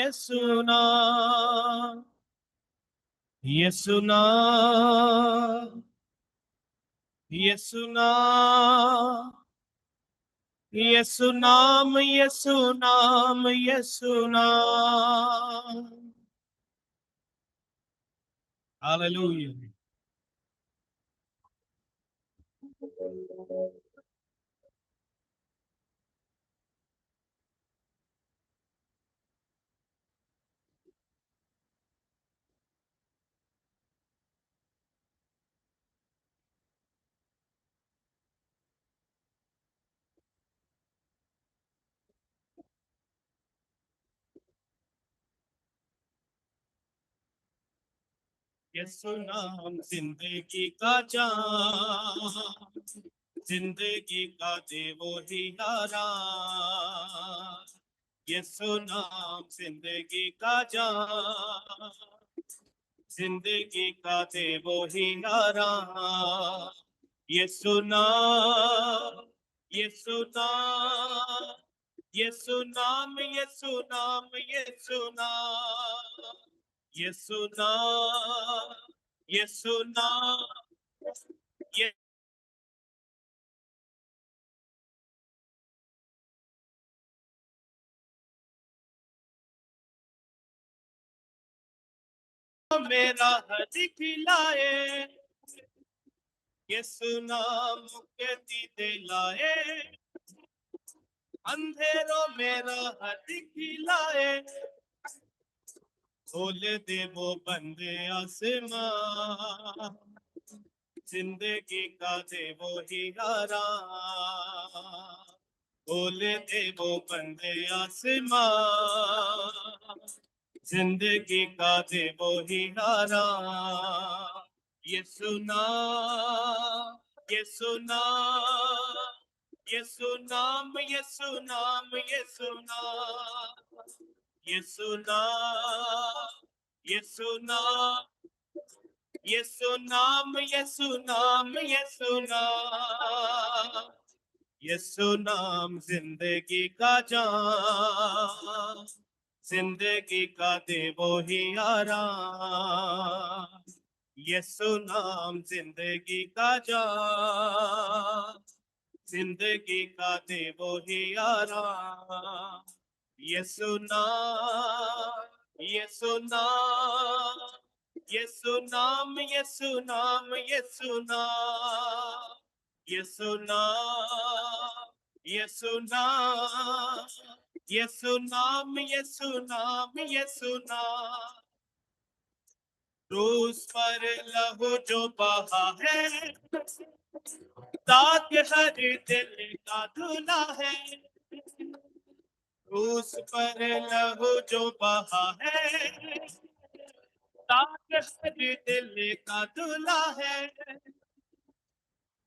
यीशु नाम, यीशु नाम, यीशु नाम, यीशु नाम, यीशु नाम, यीशु नाम। हालेलुया। यीशु नाम जिंदगी का जान, जिंदगी का दे वो ही आराम। यीशु नाम जिंदगी का जान, जिंदगी का दे वो ही आराम। यीशु नाम, यीशु नाम, यीशु नाम, यीशु नाम, यीशु नाम, यीशु नाम, यीशु नाम, ये मेरा हद खिलाए, यीशु नाम मुक्ति दिलाए, अंधेरों मेरा हद खिलाए, खोल दे वो बंद आसमां, जिंदगी का दे वो ही आराम। खोल दे वो बंद आसमां, जिंदगी का दे वो ही आराम। यीशु नाम, यीशु नाम, यीशु नाम, यीशु नाम, यीशु नाम, यीशु नाम, यीशु नाम, यीशु नाम, यीशु नाम, यीशु नाम, यीशु नाम जिंदगी का जान, जिंदगी का दे वो ही आराम। यीशु नाम जिंदगी का जान, जिंदगी का दे वो ही आराम। यीशु नाम, यीशु नाम, यीशु नाम, यीशु नाम, यीशु नाम, यीशु नाम, यीशु नाम, यीशु नाम, यीशु नाम, यीशु नाम। क्रूस पर लहू जो बहा है, दाग हर दिल का धुला है। क्रूस पर लहू जो बहा है, दाग हर दिल का धुला है।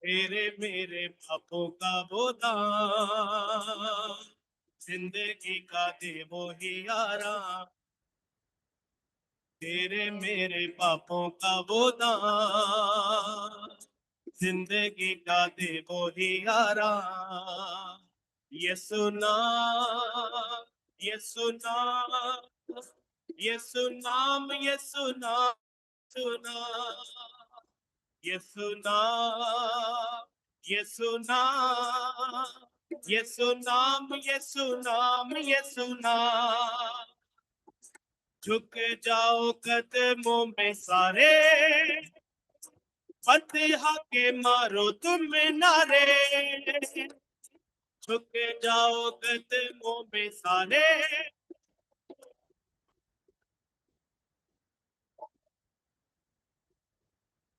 तेरे मेरे पापों का वो दाम, जिंदगी का दे वो ही आराम। तेरे मेरे पापों का वो दाम, जिंदगी का दे वो ही आराम। यीशु नाम, यीशु नाम, यीशु नाम, यीशु नाम, यीशु नाम, यीशु नाम, यीशु नाम, यीशु नाम, यीशु नाम। झुक जाओ कदमों में सारे, फतह के मारो तुम नारे। झुक जाओ कदमों में सारे,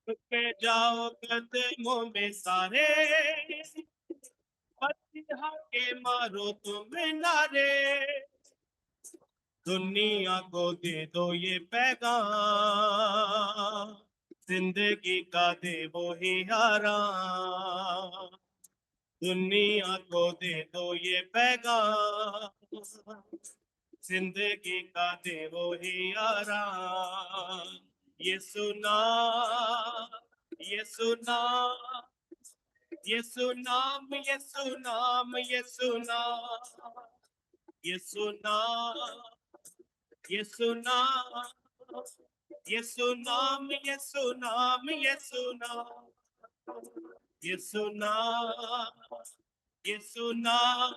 झुक जाओ कदमों में सारे, फतह के मारो तुम नारे। दुनिया को दे दो ये पैगाम, जिंदगी का दे वो ही आराम। दुनिया को दे दो ये पैगाम, जिंदगी का दे वो ही आराम। यीशु नाम, यीशु नाम, यीशु नाम, यीशु नाम, यीशु नाम, यीशु नाम, यीशु नाम, यीशु नाम, यीशु नाम, यीशु नाम, यीशु नाम, यीशु नाम,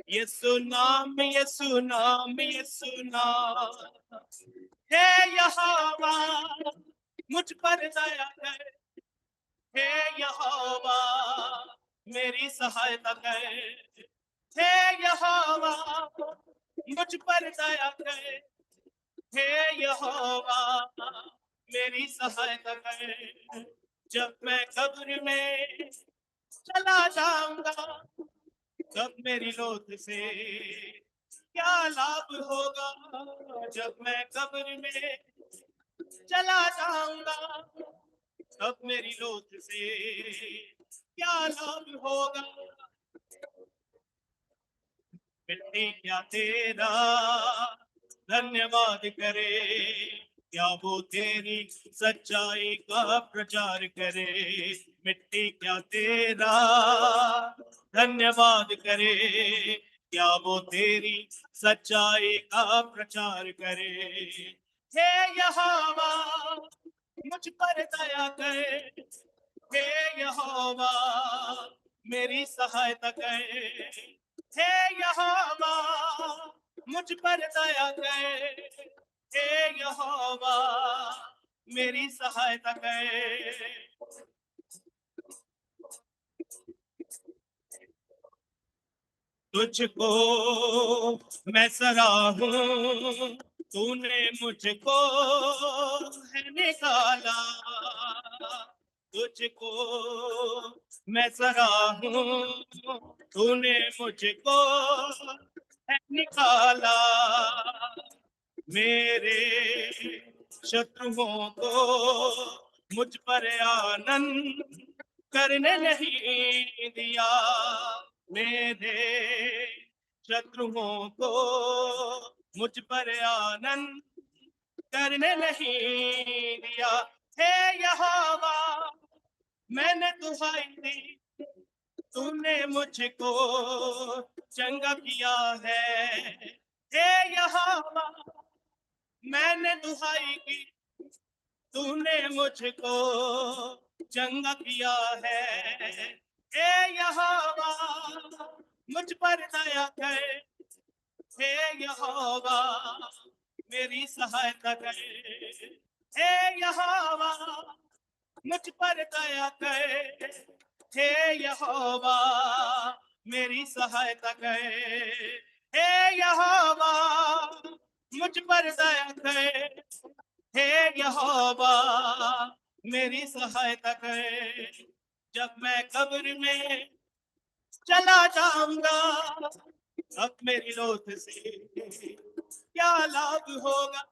यीशु नाम, यीशु नाम, यीशु नाम। हे यहोवा मुझ पर दया कर, हे यहोवा मेरी सहायता कर, हे यहोवा मुझ पर दया कर, हे यहोवा मेरी सहायता कर। जब मैं कब्र में चला जाऊंगा, तब मेरी लौट से क्या लाभ होगा। जब मैं कब्र में चला जाऊंगा, तब मेरी लौट से क्या लाभ होगा। मिट्टी क्या तेरा धन्यवाद करे, क्या वो तेरी सच्चाई का प्रचार करे। मिट्टी क्या तेरा धन्यवाद करे, क्या वो तेरी सच्चाई का प्रचार करे। हे यहोवा मुझ पर दया कर, हे यहोवा मेरी सहायता कर, हे यहोवा मुझ पर दया कर, हे यहोवा मेरी सहायता कर। तुझको मैं सराहूं, तूने मुझको है निकाला। तुझको मैं सराहूं, तूने मुझको है निकाला। मेरे शत्रुओं को मुझ पर आनंद करने नहीं दिया। मेरे शत्रुओं को मुझ पर आनंद करने नहीं दिया। हे यहोवा मैंने दुहाई दी, तूने मुझको चंगा किया है। हे यहोवा मैंने दुहाई की, तूने मुझको चंगा किया है। हे यहोवा मुझ पर दया कर, हे यहोवा मेरी सहायता कर। हे यहोवा मुझ पर दया कर, हे यहोवा मेरी सहायता कर। हे यहोवा मुझ पर दया कर, हे यहोवा मेरी सहायता कर। जब मैं कब्र में चला जाऊंगा, अब मेरी लौट से क्या लाभ होगा।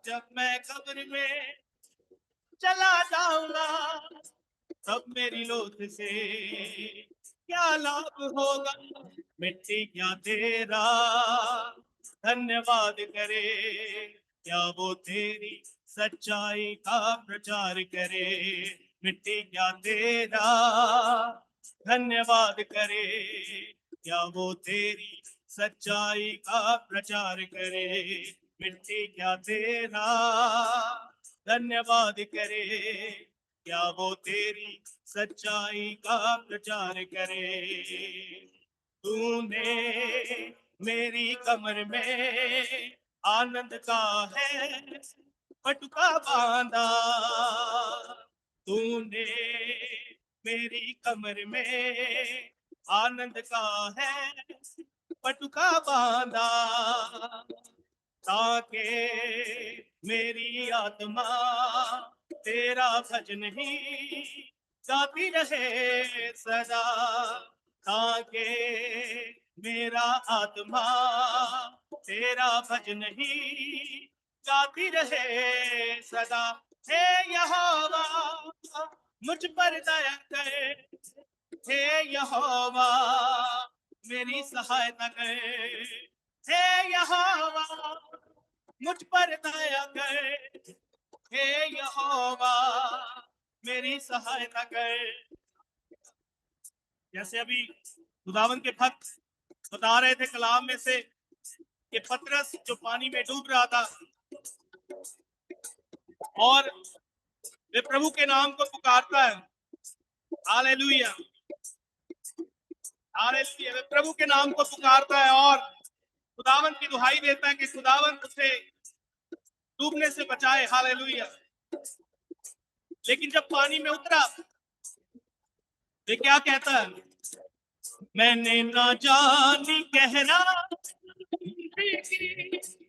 जब मैं कब्र में चला जाऊंगा, तब मेरी लौट से क्या लाभ होगा। मिट्टी क्या तेरा धन्यवाद करे, क्या वो तेरी सच्चाई का प्रचार करे। मिट्टी क्या तेरा धन्यवाद करे, क्या वो तेरी सच्चाई का प्रचार करे। मिट्टी क्या तेरा धन्यवाद करे, क्या वो तेरी सच्चाई का प्रचार करे। तूने मेरी कमर में आनंद का है पटुका बांधा। तूने मेरी कमर में आनंद का है पटुका बांधा, ताकि मेरी आत्मा तेरा भजन ही गाती रहे सदा। ताकि मेरा आत्मा तेरा भजन ही गाती रहे सदा। हे यहोवा मुझ पर दया कर, हे यहोवा मेरी सहायता कर। हे यहोवा मुझ पर दया कर, हे यहोवा मेरी सहायता कर। जैसे अभी खुदावन के भक्त बता रहे थे कलाम में से कि पतरस जो पानी में डूब रहा था और वे प्रभु के नाम को पुकारता है, हालेलुया हालेलुया, वे प्रभु के नाम को पुकारता है और खुदावन की दुहाई देता है कि खुदावन उसे डूबने से बचाए, हालेलुया। लेकिन जब पानी में उतरा, वे क्या कहता है, मैंने ना जानी गहरा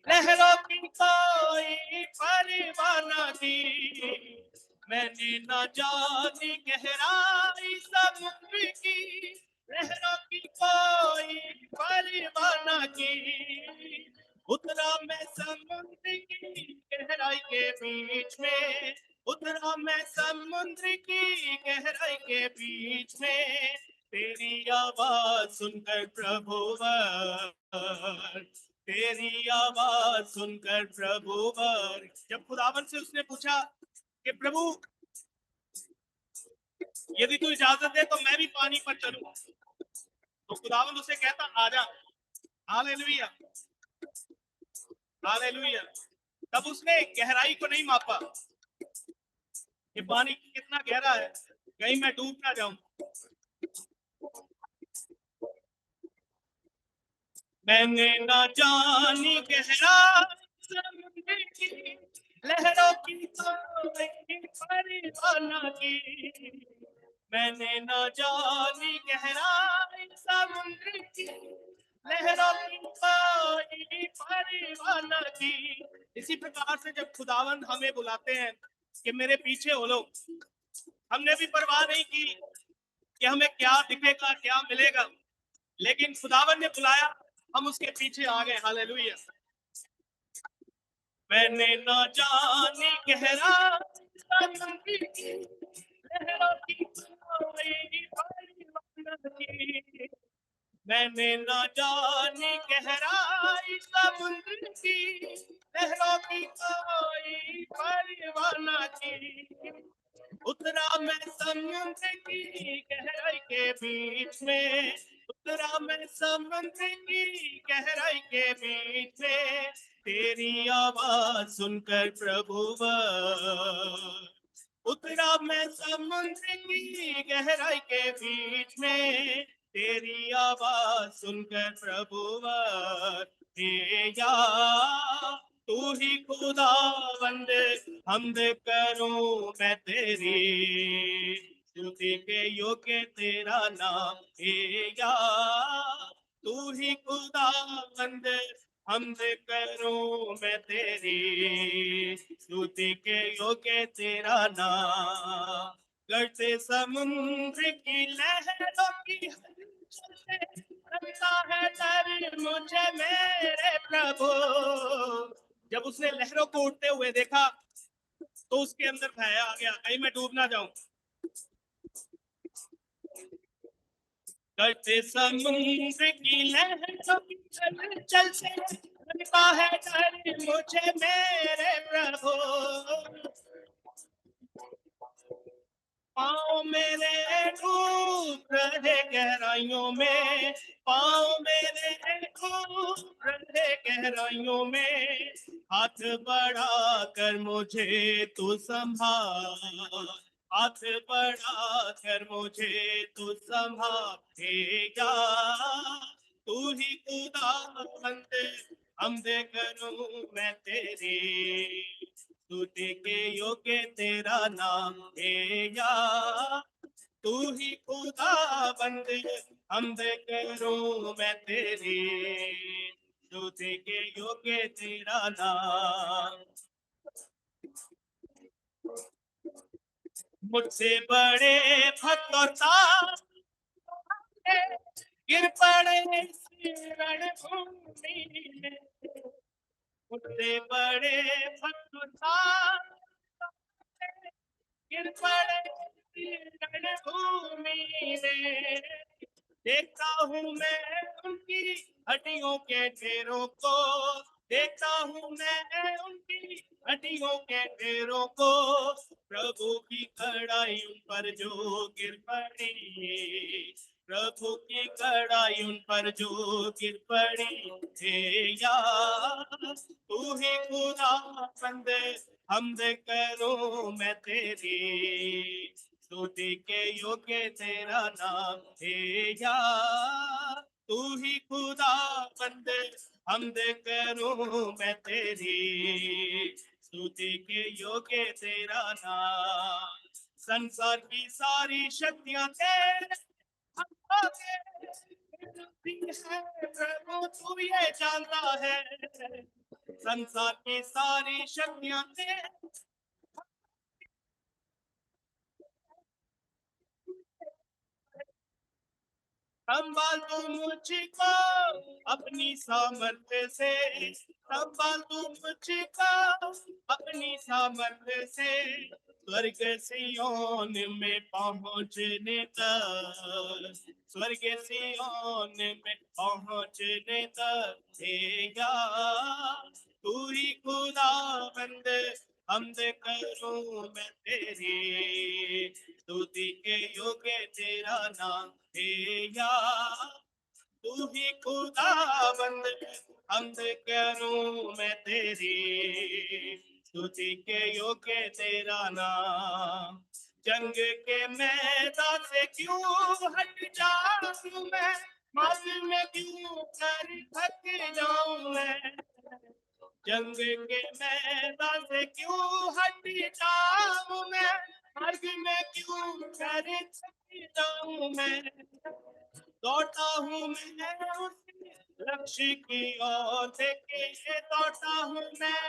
लहरों की कोई परवाह न की, मैंने न जानी गहराई समुद्र की लहरों की कोई परवाह न की, उतरा मैं समुद्र की गहराई के बीच में, उतरा मैं समुद्र की गहराई के बीच में, तेरी आवाज सुनकर प्रभुवर, तेरी आवाज सुनकर प्रभुवर। जब खुदावन से उसने पूछा कि प्रभु यदि तू इजाजत दे तो मैं भी पानी पर चलूं, तो खुदावन उसे कहता आजा, हालेलुया हालेलुया। तब उसने गहराई को नहीं मापा कि पानी कितना गहरा है, कहीं मैं डूब ना जाऊं। मैंने ना जानी गहरा समुद्र की लहरों की कोई परवाह न की, मैंने ना जानी गहराई समुद्र की लहरों की कोई परवाह न की। इसी प्रकार से जब खुदावंद हमें बुलाते हैं कि मेरे पीछे हो लो, हमने भी परवाह नहीं की कि हमें क्या दिखेगा क्या मिलेगा, लेकिन खुदावन ने बुलाया, हम उसके पीछे आ गए, हालेलुया। मैंने न जानी गहरा समुद्र की लहरों की कोई परवाह न की, मैंने न जानी गहराई समुद्र की लहरों की कोई परवाह न की, उतरा मैं समुद्र की गहराई के बीच में, उतरा मैं समुद्र की गहराई के बीच में, तेरी आवाज सुनकर प्रभुवर, उतरा मैं समुद्र की गहराई के बीच में, तेरी आवाज सुनकर प्रभुवर, हे या तू ही खुदावंद, हमद करूं मैं तेरी, स्तुति के योग्य तेरा नाम, हे या तू ही खुदावंद, हमद करूं मैं तेरी, स्तुति के योग्य तेरा नाम। गढ़ते समुद्र की लहरों की हलचल से लगता है डर मुझे मेरे प्रभु। जब उसने लहरों को उठते हुए देखा तो उसके अंदर भय आ गया, कहीं मैं डूब ना जाऊं। गढ़ते समुद्र की लहरों की हलचल से लगता है डर मुझे मेरे प्रभु, पाँव मेरे डूब रहे गहराइयों में, पाँव मेरे डूब रहे गहराइयों में, हाथ बढ़ा कर मुझे तू संभाल, हाथ बढ़ा कर मुझे तू संभालेगा, तू ही खुदावंद, हमद करूं मैं तेरी, स्तुति के योग्य तेरा नाम, हे या तू ही खुदावंद, हमद करूं मैं तेरी, स्तुति के योग्य तेरा नाम। मुझसे बड़े भक्त और गिर पड़े रणभूमि में, मुझसे बड़े भक्त गिर पड़े रणभूमि में, देखता हूँ मैं उनकी हड्डियों के ढेरों को, देखता हूँ मैं उनकी हड्डियों के ढेरों को, प्रभु की कड़ाई पर जो गिर पड़ी, प्रभु की कड़ाई उन पर जो गिर पड़ी, हे यार तू ही खुदा बंद, हमद करूं मैं तेरी, स्तुति के योग्य तेरा नाम, हे यार तू ही खुदा बंद, हमद करूं मैं तेरी, स्तुति के योग्य तेरा नाम। संसार की सारी शक्तियां तेरे प्रभु तू ये जानता है, संसार की सारी शक्तियां तेरे, संभाल तू मुझको अपनी सामर्थ्य से, संभाल तू मुझको अपनी सामर्थ्य से, स्वर्ग सियोन में पहुंचने तक, स्वर्ग सियोन में पहुंचने तक, हे यार तू ही खुदा बंद, हमद करूं मैं तेरी, स्तुति के योग्य तेरा नाम, हे यार तू ही खुदाबंद, हमद करूं मैं तेरी, स्तुति के योग्य तेरा नाम। जंग के मैदान से क्यों हट जाऊं मैं, मार्ग में क्यों कर थक जाऊं मैं, जंग के मैदान से क्यों हट जाऊं मैं, मार्ग में क्यों कर थक जाऊं मैं, दौड़ता हूँ मैं उस लक्ष्य की ओर देखे, दौड़ता हूँ मैं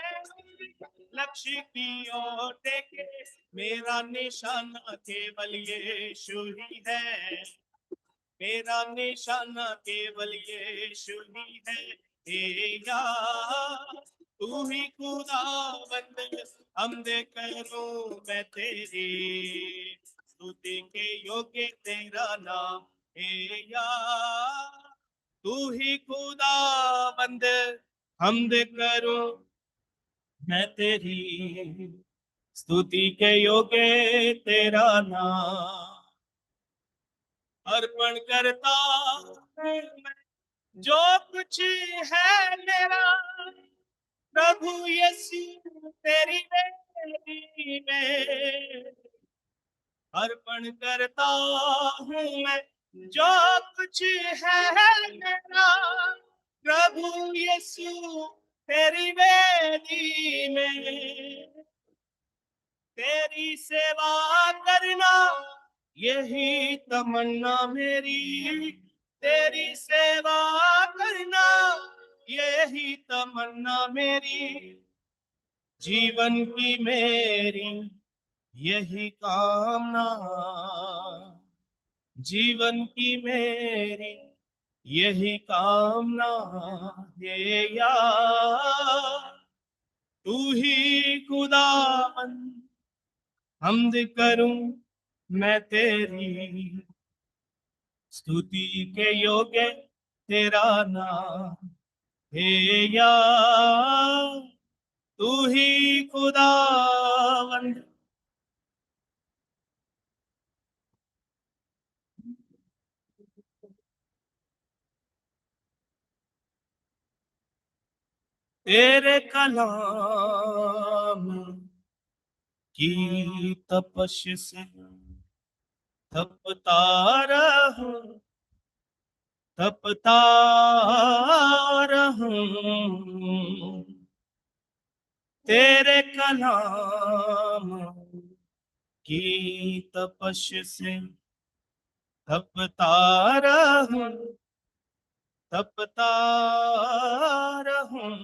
लक्ष्य की ओर देखे, मेरा निशाना केवल यीशु ही है, मेरा निशाना केवल यीशु ही है, हे यार तू ही खुदावंद, हमद करूं मैं तेरी, स्तुति के योग्य तेरा नाम, हे यार तू ही खुदावंद, हमद करूं मैं तेरी, स्तुति के योग्य तेरा नाम। अर्पण करता हूं मैं जो कुछ है मेरा, प्रभु यीशु तेरी बेटी में, अर्पण करता हूँ मैं जो कुछ है मेरा, प्रभु यीशु तेरी बेटी में, तेरी सेवा करना यही तमन्ना मेरी, तेरी सेवा करना यही तमन्ना मेरी, जीवन की मेरी यही कामना, जीवन की मेरी यही कामना, ये यार तू ही खुदाबंद, हमद करूं मैं तेरी, स्तुति के योग्य तेरा नाम, हे यार तू ही खुदाबंद। तेरे कलाम की तपश से तपता रहूं, तपता रहूं, तेरे कलाम की तपश से तपता रहूं, तपता रहूं,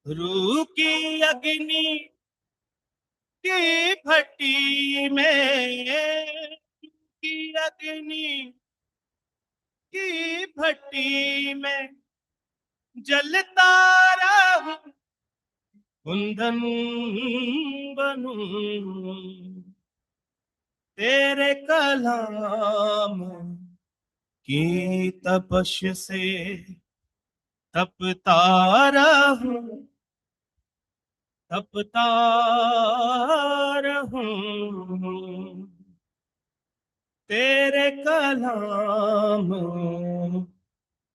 रूह की अग्नि की भट्टी में, की अग्नि की भट्टी में जलता रहूं, कुंदन बनूं, तेरे कलाम की तपश से तपता रहूं, तपता रहूं, तेरे कलाम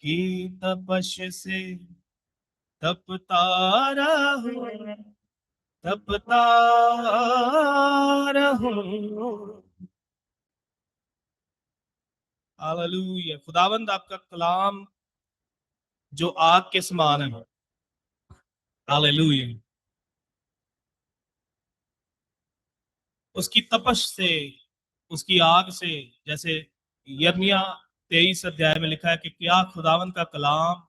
की तपश से तपता रहूं, तपता रहूं। हालेलुया। खुदावंद आपका कलाम जो आग के समान है। हालेलुया। उसकी तपश से, उसकी आग से, जैसे यिर्मयाह 23 अध्याय में लिखा है कि क्या खुदावंद का कलाम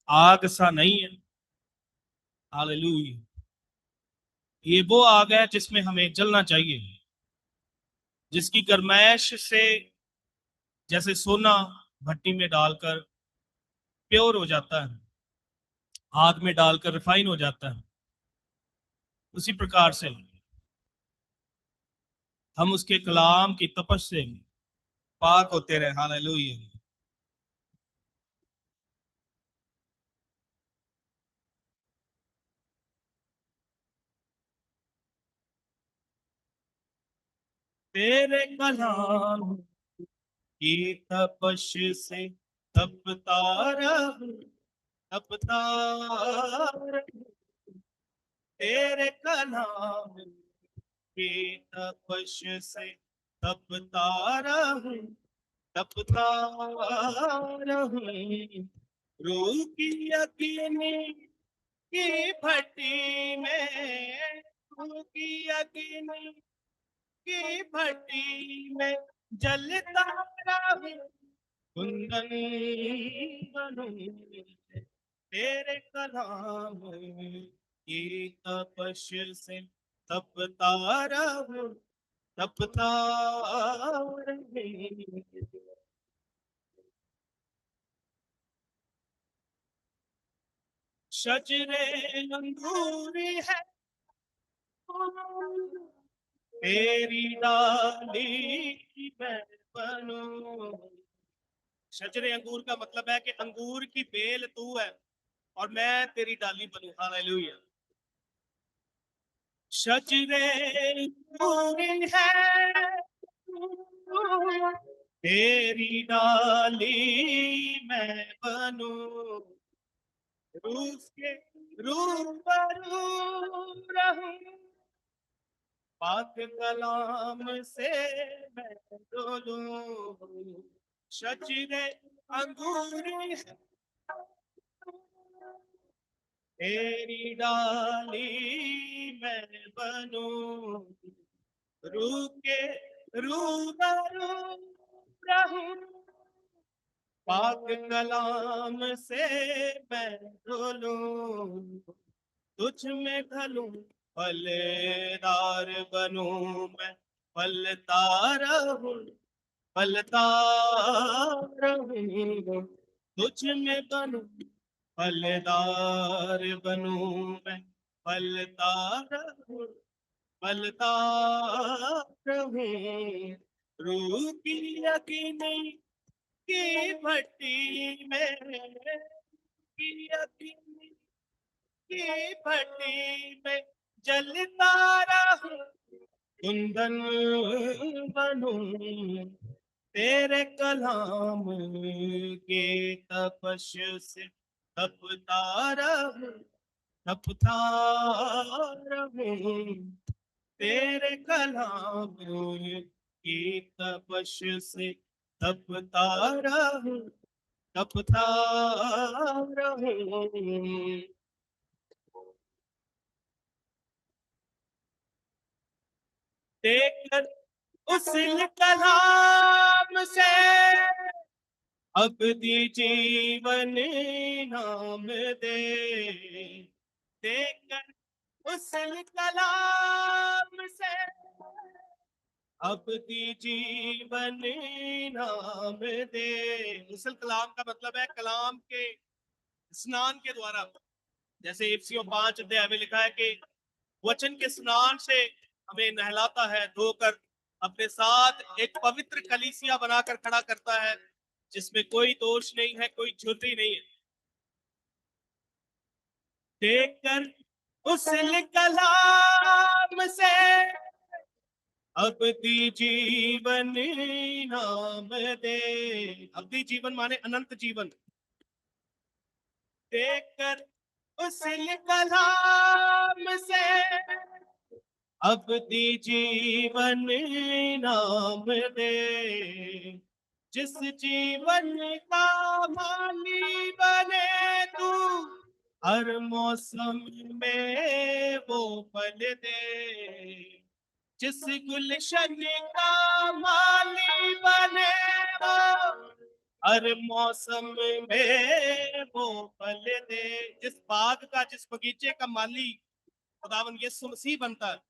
आग सा नहीं है। हालेलुया। ये वो आग है जिसमें हमें जलना चाहिए, जिसकी गर्मैश से जैसे सोना भट्टी में डालकर प्योर हो जाता है, आग में डालकर रिफाइन हो जाता है, उसी प्रकार से हम उसके कलाम की तपश से पाक होते रहे। हालेलुया। तेरे कलाम की तपश से तपता रहूं, तपता रहूं। तेरे कलाम की तपश से तपता रहूं, तपता रहूं। रूह की अग्नि की भट्टी में, रूह की अग्नि की भट्टी में जलता रहूं, कुंदन बनूं। तेरे कलाम की तपश से तपता रहूं, तपता रहूं। शजरे अंगूरी है तेरी डाली मैं बनूं। शजरे अंगूर का मतलब है कि अंगूर की बेल तू है और मैं तेरी डाली बनूं। हालेलुया। शजरे अंगूर है तेरी डाली मैं बनूं, रूह के रूबरू रहूं, पाक कलाम से मैं डोलूं। शजरे अंगूरी तेरी डाली मैं बनूं, रूह के रूबरू रहूं, पाक कलाम से मैं डोलूं। तुझ में ढलूं फलदार बनूं मैं, फलता रहूं, फलता रहूं। तुझ में बनूं फलदार बनूं मैं, फलता रहूं, फलता रहूं। रूह की अग्नि की भट्टी में, की अग्नि की भट्टी में जलता रहूं, कुंदन बनूं। तेरे कलाम के तपश से तपता रहूं, तपता रहूं। तेरे कलाम की तपश से तपता रहूं, तपता रहूं। देखकर उस कलाम से अब दी जीवन नाम दे, देखकर उस कलाम से अब दी जीवन नाम दे। मुसल कलाम का मतलब है कलाम के स्नान के द्वारा, जैसे इफिसियों 5 अध्याय में लिखा है कि वचन के स्नान से हमें नहलाता है, धोकर अपने साथ एक पवित्र कलीसिया बनाकर खड़ा करता है जिसमें कोई दोष नहीं है, कोई झुर्री नहीं है। देखकर उस कलाम से अवधि जीवन नाम दे। अवधि जीवन माने अनंत जीवन। देकर उस कलाम से अवधि जीवन नाम दे। जिस जीवन का माली बने तू, हर मौसम में वो फल दे। जिस गुलशन का माली बने वो, हर मौसम में वो फल दे। जिस बाग का, जिस बगीचे का माली खुदावन यीशु मसीह बनता है।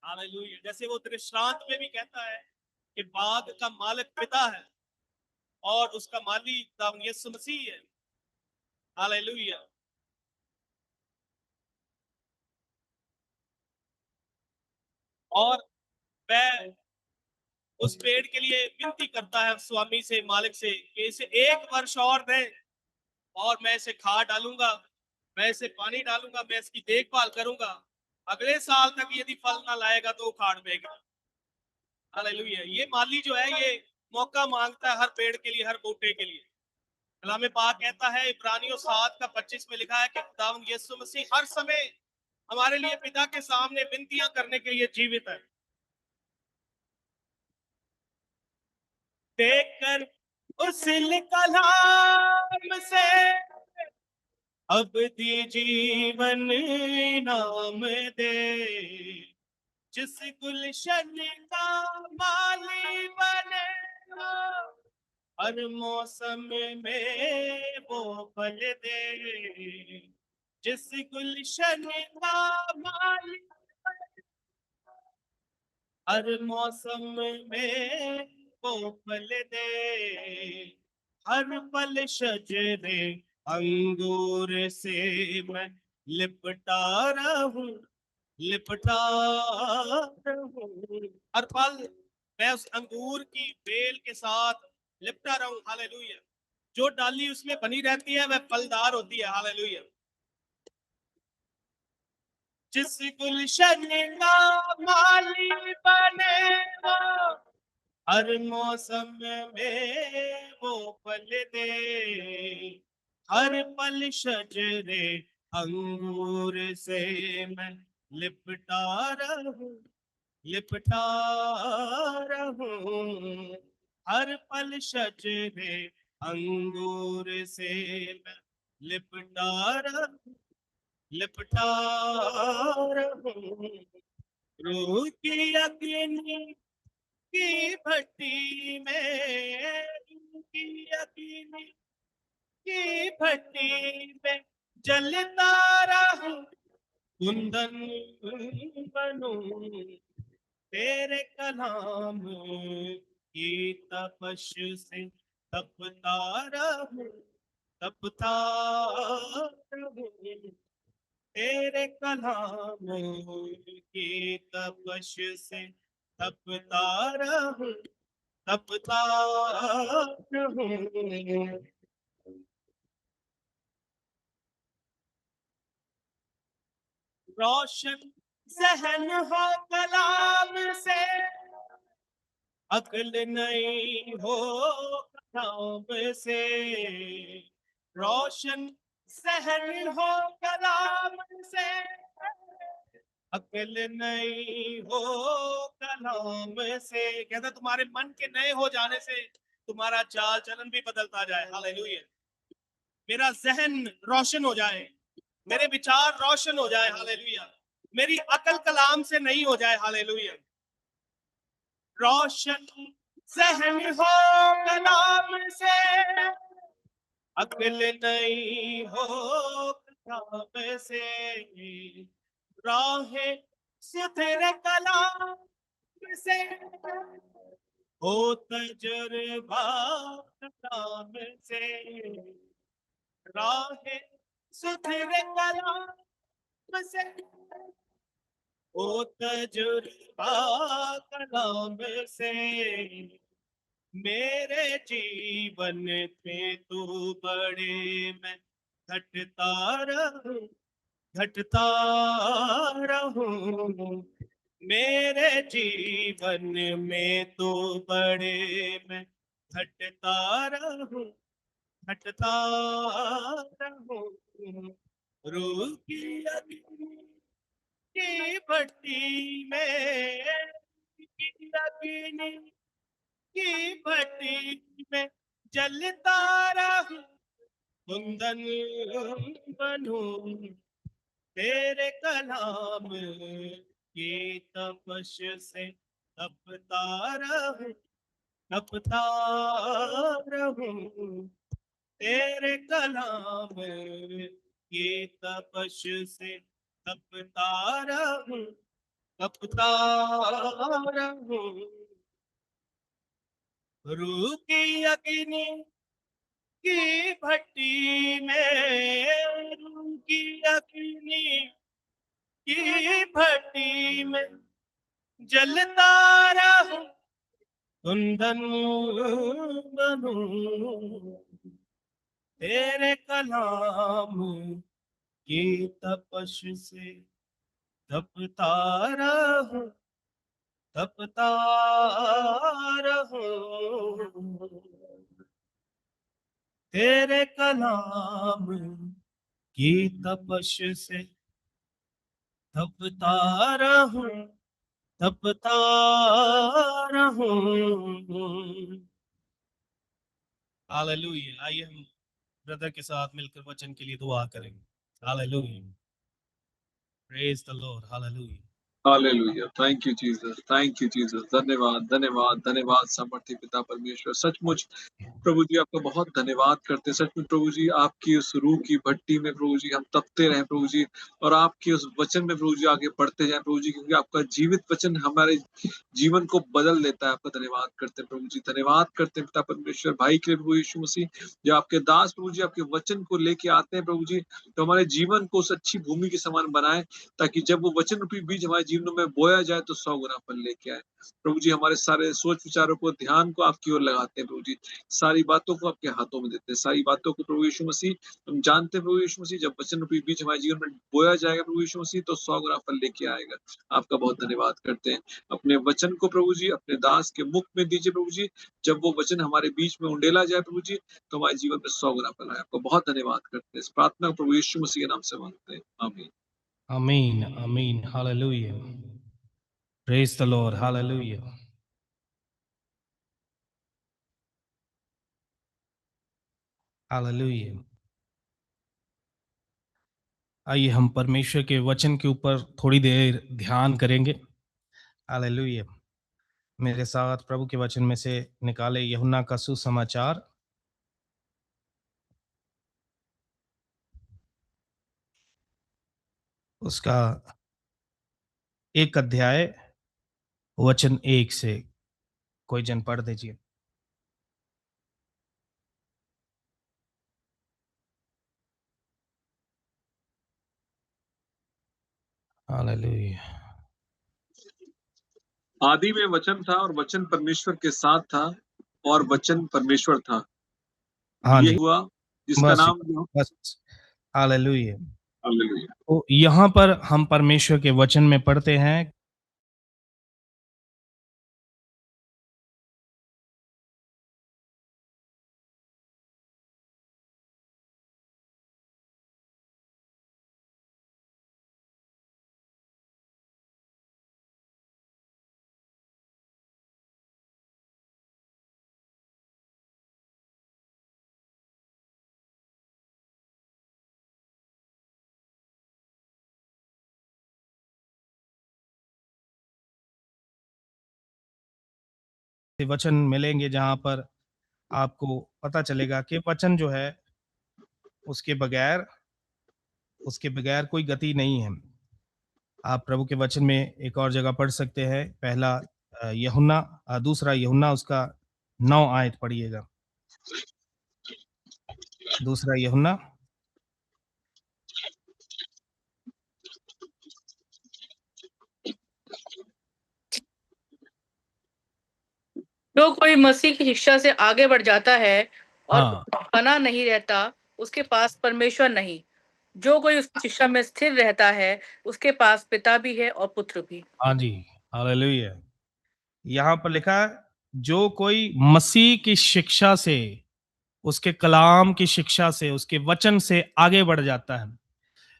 हालेलुया। जैसे वो दृष्टांत में भी कहता है कि बाग का मालिक पिता है और उसका माली खुदावन यीशु मसीह है। हालेलुया। और वह उस पेड़ के लिए विनती करता है स्वामी से, मालिक से, कि इसे 1 वर्ष और दे और मैं इसे खाद डालूंगा, मैं इसे पानी डालूंगा, मैं इसकी देखभाल करूंगा। अगले साल तक यदि फल ना लाएगा तो उखाड़ देगा। हालेलुया। ये माली जो है ये मौका मांगता है हर पेड़ के लिए, हर बूटे के लिए। कलाम पाक कहता है इब्रानियों 7:25 में लिखा है कि खुदावंद यीशु मसीह हर समय हमारे लिए पिता के सामने विनतियां करने के लिए जीवित है। देखकर उस कलाम से अवधि जीवन नाम दे। जिस गुलशन का माली बने हर मौसम में वो फल दे। जिस गुलशन का माली हर मौसम में वो फल दे। हर पल शजरे अंगूर से मैं लिपटा रहूं, लिपटा रहूं। हर पल मैं उस अंगूर की बेल के साथ लिपटा रहूं। हालेलुया। जो डाली उसमें बनी रहती है वह फलदार होती है। हालेलुया। जिस गुलशन का माली बने वो हर मौसम में वो फल दे। हर पल शजरे अंगूर से मैं लिपटा रहूं, लिपटा रहूं। हर पल शजरे अंगूर से मैं लिपटा रहूं, लिपटा रहूं। रूह की अग्नि की भट्टी में, रूह की अग्नि की भट्टी में जलता रहूं, कुंदन बनूं। तेरे कलाम की तपश से तपता रहूं, तपता रहूं। तेरे कलाम की तपश से तपता रहूं, तपता रहूं। रोशन जहन हो कलाम से, अक्ल नहीं हो कलाम से। रोशन जहन हो कलाम से, अक्ल नहीं हो कलाम से। कहता तुम्हारे मन के नए हो जाने से तुम्हारा चाल चलन भी बदलता जाए। हालेलुया। मेरा जहन रोशन हो जाए, मेरे विचार रोशन हो जाए। हालेलुया। मेरी अकल कलाम से नहीं हो जाए। हालेलुया। रोशन जहन हो कलाम से, अकल नहीं हो कलाम से। राहें सुथरे कलाम से हो तजर्बा कलाम से। राहें सुथरे कलाम से हो तजुर्बा कलाम से। मेरे जीवन में तू बड़े मैं घटता रहूं, घटता रहूं। मेरे जीवन में तो बड़े मैं घटता रहूं, घटता रहूं। रूह की अग्नि की भट्टी में, की अग्नि की भट्टी में जलता रहूं, कुंदन बनूं। तेरे कलाम की तपश से तपता रहूं, तपता रहूं। तेरे कलाम की तपश से तपता रहूं, तपता रहूं। रूह की अग्नि की भट्टी में, रूह की अग्नि की भट्टी में जलता रहूं, कुंदन बनूं। तेरे कलाम की तपश से तपता रहूं, तपता रहूं। तेरे कलाम की तपश से तपता रहूं, तपता रहूं। हालेलुया। आइए हम ब्रदर के साथ मिलकर वचन के लिए दुआ करेंगे। Hallelujah. Praise the Lord. Hallelujah. Hallelujah. Thank you Jesus, thank you Jesus. धन्यवाद, धन्यवाद, धन्यवाद सामर्थ्य पिता परमेश्वर। सचमुच प्रभु जी आपका बहुत धन्यवाद करते हैं। सचमुच प्रभु जी आपकी उस रूह की भट्टी में प्रभु जी हम तपते रहें प्रभु जी, और आपके उस वचन में प्रभु जी आगे बढ़ते जाएं प्रभु जी, क्योंकि आपका जीवित वचन हमारे जीवन को बदल देता है। आपका धन्यवाद करते हैं प्रभु जी, धन्यवाद करते हैं पिता परमेश्वर भाई के लिए प्रभु यीशु मसीह, जो आपके दास प्रभु जी आपके वचन को लेके आते हैं प्रभु जी, तो हमारे जीवन को उस अच्छी भूमि के समान बनाए, ताकि जब वो वचन रूपी बीज हमारे जीवनों में बोया जाए तो 100 गुना फल लेके आए। प्रभु जी हमारे सारे सोच विचारों को, ध्यान को आपकी ओर लगाते हैं प्रभु जी, सारी बातों को आपके हाथों में देते हैं, सारी बातों को प्रभु यीशु मसीह हम जानते हैं प्रभु यीशु मसीह, जब वचन रूपी बीज हमारे जीवन में बोया जाएगा प्रभु यीशु मसीह तो 100 गुना फल लेके आएगा। आपका बहुत धन्यवाद करते हैं। अपने वचन को प्रभु जी अपने दास के मुख में दीजिए प्रभु जी, जब वो वचन हमारे बीच में उंडेला जाए प्रभु जी, तो हमारे जीवन में 100 गुना फल आए। आपको बहुत धन्यवाद करते हैं। इस प्रार्थना को प्रभु यीशु मसीह के नाम से मांगते हैं, आमीन। Amen. Amen. Hallelujah. Praise the Lord. Hallelujah. Hallelujah. आइए हम परमेश्वर के वचन के ऊपर थोड़ी देर ध्यान करेंगे। हालेलुया। मेरे साथ प्रभु के वचन में से निकाले यूहन्ना का सुसमाचार, उसका 1 अध्याय वचन 1 से कोई जन पढ़ दीजिए। हालेलुया। आदि में वचन था और वचन परमेश्वर के साथ था और वचन परमेश्वर था। हाँ ये जी, हुआ जिसका बस नाम बस। हालेलुया। हालेलुया। तो यहाँ पर हम परमेश्वर के वचन में पढ़ते हैं, वचन मिलेंगे जहाँ पर आपको पता चलेगा कि वचन जो है उसके बगैर उसके बगैर कोई गति नहीं है। आप प्रभु के वचन में एक और जगह पढ़ सकते हैं, पहला यूहन्ना, दूसरा यूहन्ना उसका 9 आयत पढ़िएगा। दूसरा यूहन्ना जो कोई मसीह की शिक्षा से आगे बढ़ जाता है और हाँ, बना नहीं रहता, उसके पास परमेश्वर नहीं। जो कोई उस शिक्षा में स्थिर रहता है, उसके पास पिता भी है और पुत्र भी। हाँ जी। हालेलुया। यहाँ पर लिखा है, जो कोई मसीह की शिक्षा से, उसके कलाम की शिक्षा से, उसके वचन से आगे बढ़ जाता है।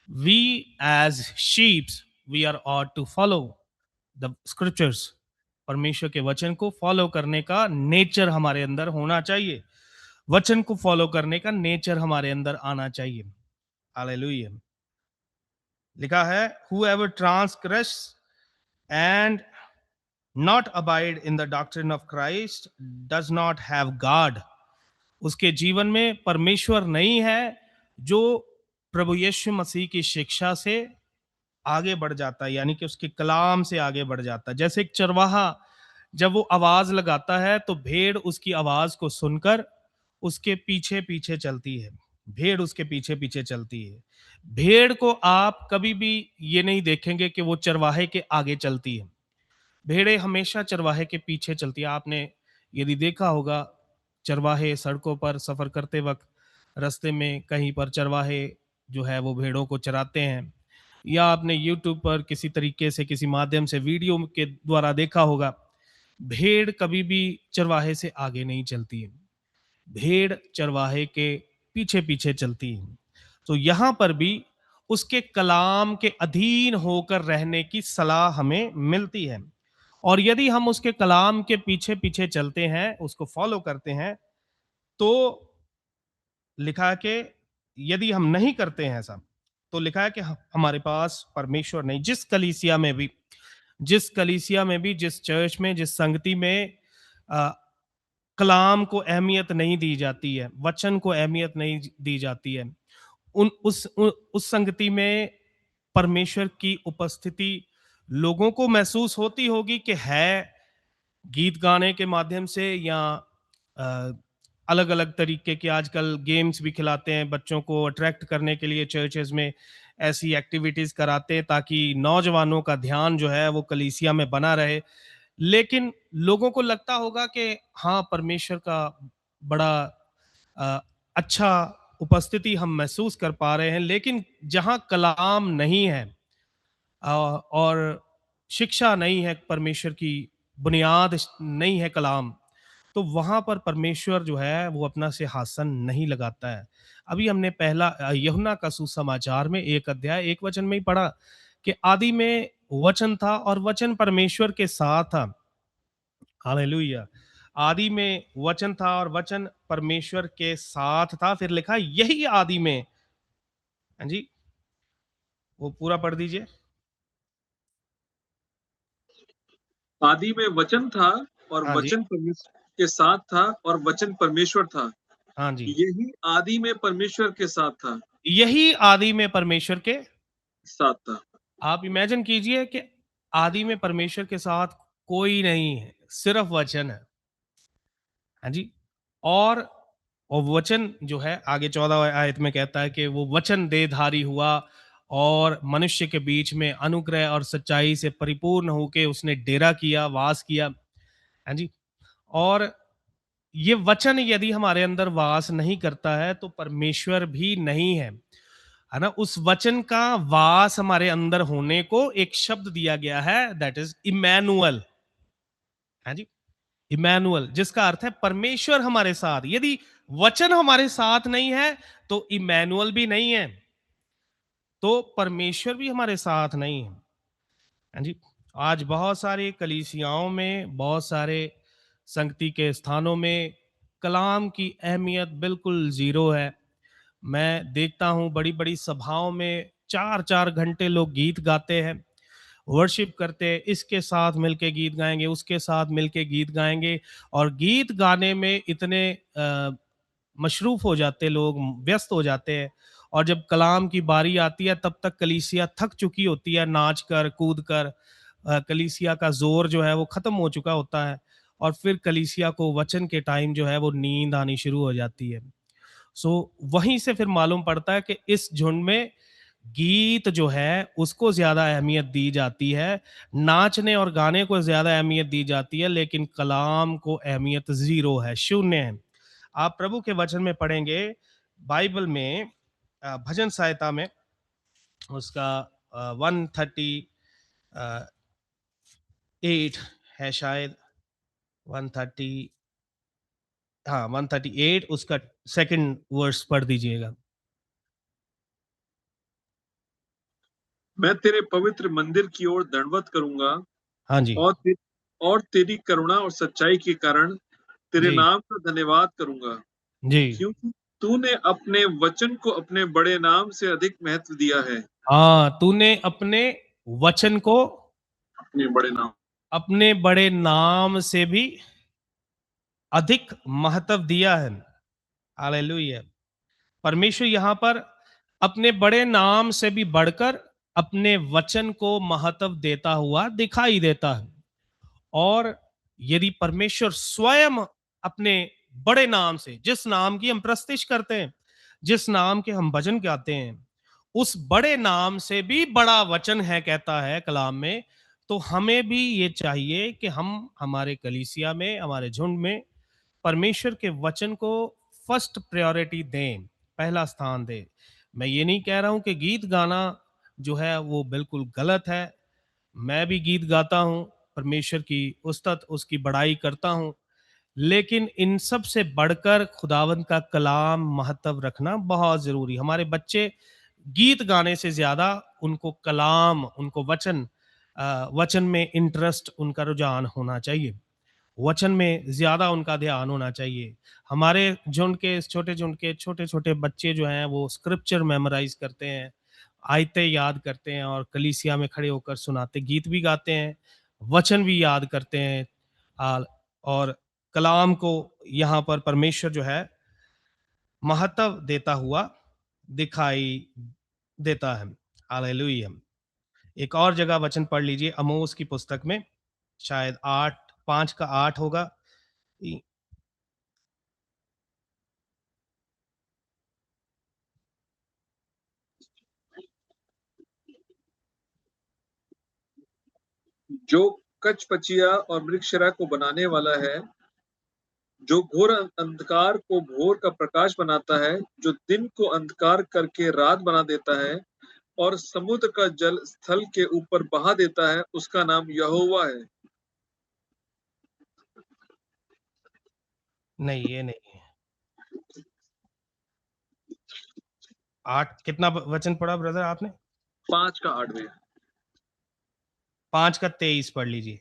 We as sheeps, we are ought to follow the scriptures. परमेश्वर के वचन को फॉलो करने का नेचर हमारे अंदर होना चाहिए। वचन को फॉलो करने का नेचर हमारे अंदर आना चाहिए। हालेलुया। लिखा है, whoever transgress and not abide in the doctrine of Christ does not have God। उसके जीवन में परमेश्वर नहीं है, जो प्रभु यीशु मसीह की शिक्षा से आगे बढ़ जाता है, यानी कि उसके कलाम से आगे बढ़ जाता है। जैसे एक चरवाहा जब वो आवाज लगाता है तो भेड़ उसकी आवाज को सुनकर उसके पीछे पीछे चलती है। भेड़ उसके पीछे पीछे चलती है। भेड़ को आप कभी भी ये नहीं देखेंगे कि वो चरवाहे के आगे चलती है। भेड़ें हमेशा चरवाहे के पीछे चलती है। आपने यदि देखा होगा, चरवाहे सड़कों पर सफर करते वक्त रास्ते में कहीं पर चरवाहे जो है वो भेड़ों को चराते हैं, या आपने यूट्यूब पर किसी तरीके से, किसी माध्यम से वीडियो के द्वारा देखा होगा, भेड़ कभी भी चरवाहे से आगे नहीं चलती है। भेड़ चरवाहे के पीछे पीछे चलती है। तो यहाँ पर भी उसके कलाम के अधीन होकर रहने की सलाह हमें मिलती है। और यदि हम उसके कलाम के पीछे पीछे चलते हैं, उसको फॉलो करते हैं, तो लिखा है कि यदि हम नहीं करते हैं ऐसा, तो लिखा है कि हमारे पास परमेश्वर नहीं। जिस कलीसिया में भी, जिस चर्च में, जिस संगति में कलाम को अहमियत नहीं दी जाती है, वचन को अहमियत नहीं दी जाती है, उस संगति में परमेश्वर की उपस्थिति लोगों को महसूस होती होगी कि है, गीत गाने के माध्यम से, या अलग अलग तरीके के आजकल गेम्स भी खिलाते हैं बच्चों को अट्रैक्ट करने के लिए। चर्चेज में ऐसी एक्टिविटीज कराते हैं ताकि नौजवानों का ध्यान जो है वो कलीसिया में बना रहे। लेकिन लोगों को लगता होगा कि हाँ, परमेश्वर का बड़ा अ, अच्छा उपस्थिति हम महसूस कर पा रहे हैं, लेकिन जहाँ कलाम नहीं है और शिक्षा नहीं है, परमेश्वर की बुनियाद नहीं है कलाम, तो वहां पर परमेश्वर जो है वो अपना सिंहासन नहीं लगाता है। अभी हमने पहला यूहन्ना का सुसमाचार में 1 अध्याय 1 वचन में ही पढ़ा कि आदि में वचन था और वचन परमेश्वर के साथ था। हालेलुया। आदि में वचन था और वचन परमेश्वर के साथ था। फिर लिखा यही आदि में, हाँ जी, वो पूरा पढ़ दीजिए। आदि में वचन था और हाँ जी, वचन परमेश्वर के साथ था और वचन परमेश्वर था। हाँ जी, यही आदि में परमेश्वर के साथ था। यही आदि में परमेश्वर के साथ था। आप इमेजिन कीजिए कि आदि में परमेश्वर के साथ कोई नहीं है, सिर्फ वचन है। हाँ जी। और और वचन जो है आगे 14 आयत में कहता है कि वो वचन देहधारी हुआ और मनुष्य के बीच में अनुग्रह और सच्चाई से परिपूर्ण होके उसने डेरा किया, वास किया। हाँ जी। और ये वचन यदि हमारे अंदर वास नहीं करता है तो परमेश्वर भी नहीं है ना। उस वचन का वास हमारे अंदर होने को एक शब्द दिया गया है, दैट इज इमैनुअल। हाँ जी, इमैनुअल, जिसका अर्थ है परमेश्वर हमारे साथ। यदि वचन हमारे साथ नहीं है तो इमैनुअल भी नहीं है, तो परमेश्वर भी हमारे साथ नहीं है। हाँ जी। आज बहुत सारे कलीसियाओं में, बहुत सारे संगति के स्थानों में कलाम की अहमियत बिल्कुल जीरो है। मैं देखता हूं बड़ी बड़ी सभाओं में 4-4 घंटे लोग गीत गाते हैं, वर्शिप करते हैं, इसके साथ मिलके गीत गाएंगे, उसके साथ मिलके गीत गाएंगे, और गीत गाने में इतने मशरूफ हो जाते लोग, व्यस्त हो जाते हैं। और जब कलाम की बारी आती है तब तक कलीसिया थक चुकी होती है, नाच कर कूद कर कलीसिया का जोर जो है वो खत्म हो चुका होता है, और फिर कलीसिया को वचन के टाइम जो है वो नींद आनी शुरू हो जाती है। सो वहीं से फिर मालूम पड़ता है कि इस झुंड में गीत जो है उसको ज्यादा अहमियत दी जाती है, नाचने और गाने को ज्यादा अहमियत दी जाती है, लेकिन कलाम को अहमियत जीरो है, शून्य है। आप प्रभु के वचन में पढ़ेंगे बाइबल में, भजन सहायता में उसका 130 138 है शायद, 130, हाँ 138 उसका सेकंड वर्स पढ़ दीजिएगा। मैं तेरे पवित्र मंदिर की ओर दंडवत करूंगा हाँ जी, और और तेरी करुणा और सच्चाई के कारण तेरे जी, नाम का धन्यवाद करूंगा, जी। क्योंकि तूने अपने वचन को अपने बड़े नाम से अधिक महत्व दिया है। हाँ, तूने अपने वचन को अपने बड़े नाम। अपने बड़े नाम से भी अधिक महत्व दिया है। हालेलुया। परमेश्वर यहाँ पर अपने बड़े नाम से भी बढ़कर अपने वचन को महत्व देता हुआ दिखाई देता है। और यदि परमेश्वर स्वयं अपने बड़े नाम से, जिस नाम की हम प्रस्तिश करते हैं, जिस नाम के हम भजन गाते हैं, उस बड़े नाम से भी बड़ा वचन है कहता है कलाम में, तो हमें भी ये चाहिए कि हम हमारे कलीसिया में, हमारे झुंड में परमेश्वर के वचन को फर्स्ट प्रायोरिटी दें, पहला स्थान दें। मैं ये नहीं कह रहा हूं कि गीत गाना जो है वो बिल्कुल गलत है। मैं भी गीत गाता हूं, परमेश्वर की उस्तत, उसकी बड़ाई करता हूं, लेकिन इन सब से बढ़कर खुदावंद का कलाम महत्व रखना बहुत जरूरी। हमारे बच्चे गीत गाने से ज्यादा उनको कलाम, उनको वचन, वचन में इंटरेस्ट, उनका रुझान होना चाहिए, वचन में ज्यादा उनका ध्यान होना चाहिए। हमारे झुंड के, छोटे झुंड के छोटे छोटे बच्चे जो हैं वो स्क्रिप्चर मेमोराइज करते हैं, आयतें याद करते हैं और कलीसिया में खड़े होकर सुनाते, गीत भी गाते हैं, वचन भी याद करते हैं। और कलाम को यहाँ पर परमेश्वर जो है महत्व देता हुआ दिखाई देता है। हालेलुया। एक और जगह वचन पढ़ लीजिए, अमोस की पुस्तक में, शायद 5:8 होगा। जो कचपचिया और मृगशिरा को बनाने वाला है, जो घोर अंधकार को भोर का प्रकाश बनाता है, जो दिन को अंधकार करके रात बना देता है और समुद्र का जल स्थल के ऊपर बहा देता है, उसका नाम यहोवा है। नहीं, ये नहीं है। 8 कितना वचन पढ़ा ब्रदर आपने? 5 का 8 में। 5 का 23 पढ़ लीजिए।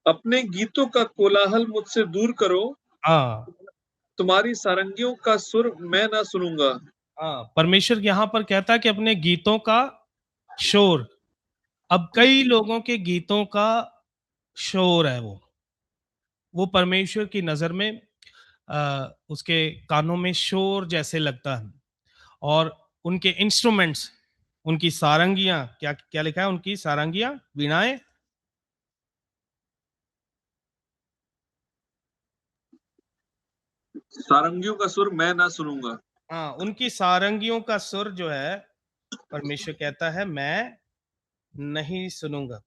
अपने गीतों का कोलाहल मुझसे दूर करो, हाँ, तुम्हारी सारंगियों का सुर मैं ना सुनूंगा। हाँ, परमेश्वर यहाँ पर कहता है कि अपने गीतों का शोर, अब कई लोगों के गीतों का शोर है वो परमेश्वर की नजर में उसके कानों में शोर जैसे लगता है। और उनके इंस्ट्रूमेंट्स, उनकी सारंगियां, क्या क्या लिखा है, उनकी सारंगियां, वीणाएं, सारंगियों का सुर मैं ना सुनूंगा। हाँ, उनकी सारंगियों का सुर जो है परमेश्वर कहता है मैं नहीं सुनूंगा।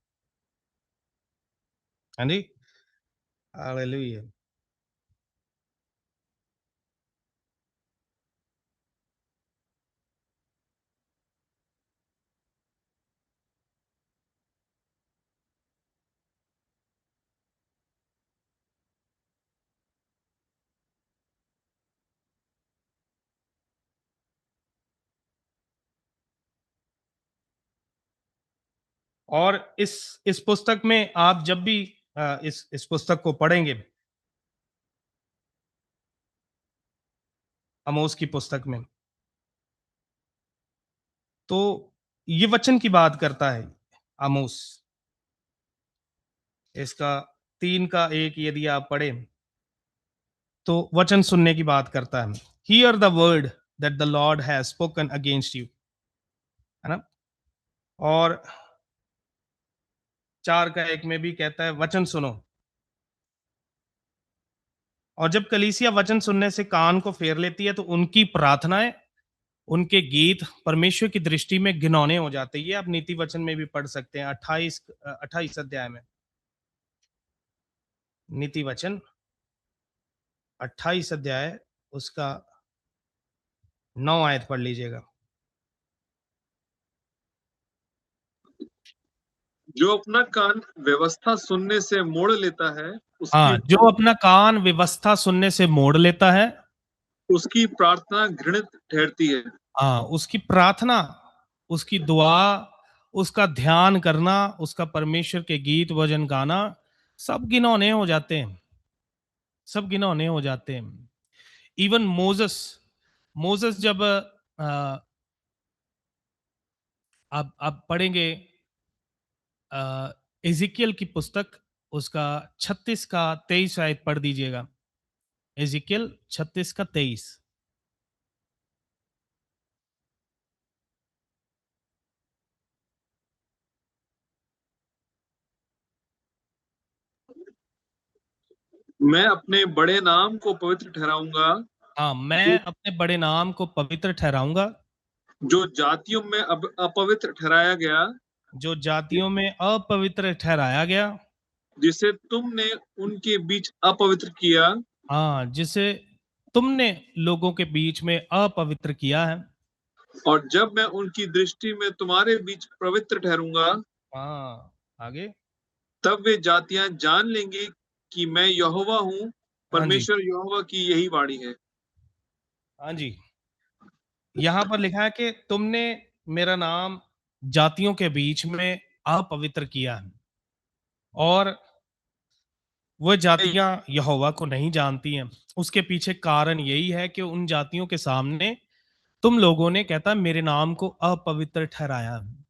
हाँ जी, हालेलुया। और इस पुस्तक में आप जब भी इस पुस्तक को पढ़ेंगे, आमोस की पुस्तक में, तो ये वचन की बात करता है आमोस। इसका 3:1 यदि आप पढ़ें तो वचन सुनने की बात करता है। Here the word that the Lord has spoken against you, है ना। और 4:1 में भी कहता है वचन सुनो। और जब कलीसिया वचन सुनने से कान को फेर लेती है तो उनकी प्रार्थनाएं, उनके गीत परमेश्वर की दृष्टि में घिनौने हो जाते हैं। ये आप नीति वचन में भी पढ़ सकते हैं, 28 अध्याय में, नीति वचन 28 अध्याय, उसका 9 आयत पढ़ लीजिएगा। जो अपना कान व्यवस्था सुनने से मोड़ लेता है, हाँ, जो अपना कान व्यवस्था सुनने से मोड़ लेता है, उसकी प्रार्थना घृणित ठहरती है। हाँ, उसकी प्रार्थना, उसकी दुआ, उसका ध्यान करना, उसका परमेश्वर के गीत भजन गाना, सब घिनौने हो जाते हैं, सब घिनौने हो जाते हैं। इवन मोसेस, मोसेस जब आप पढ़ेंगे एजिकियल की पुस्तक, उसका 36 का 23 शायद पढ़ दीजिएगा। एजिकियल 36 का 23। मैं अपने बड़े नाम को पवित्र ठहराऊंगा, हाँ, मैं अपने बड़े नाम को पवित्र ठहराऊंगा, जो जातियों में अब अपवित्र ठहराया गया, जो जातियों में अपवित्र ठहराया गया। जिसे तुमने उनके बीच अपवित्र किया, हाँ, जिसे तुमने लोगों के बीच में अपवित्र किया है। और जब मैं उनकी दृष्टि में तुम्हारे बीच पवित्र ठहरूंगा, हाँ, आगे। तब वे जातियां जान लेंगी कि मैं यहोवा हूँ। हाँ जी, परमेश्वर यहोवा की यही वाणी है। हाँ जी। यहाँ पर लिखा है कि तुमने मेरा नाम जातियों के बीच में अपवित्र किया है, और वह जातियां यहोवा को नहीं जानती हैं। उसके पीछे कारण यही है कि उन जातियों के सामने तुम लोगों ने, कहता, मेरे नाम को अपवित्र ठहराया है।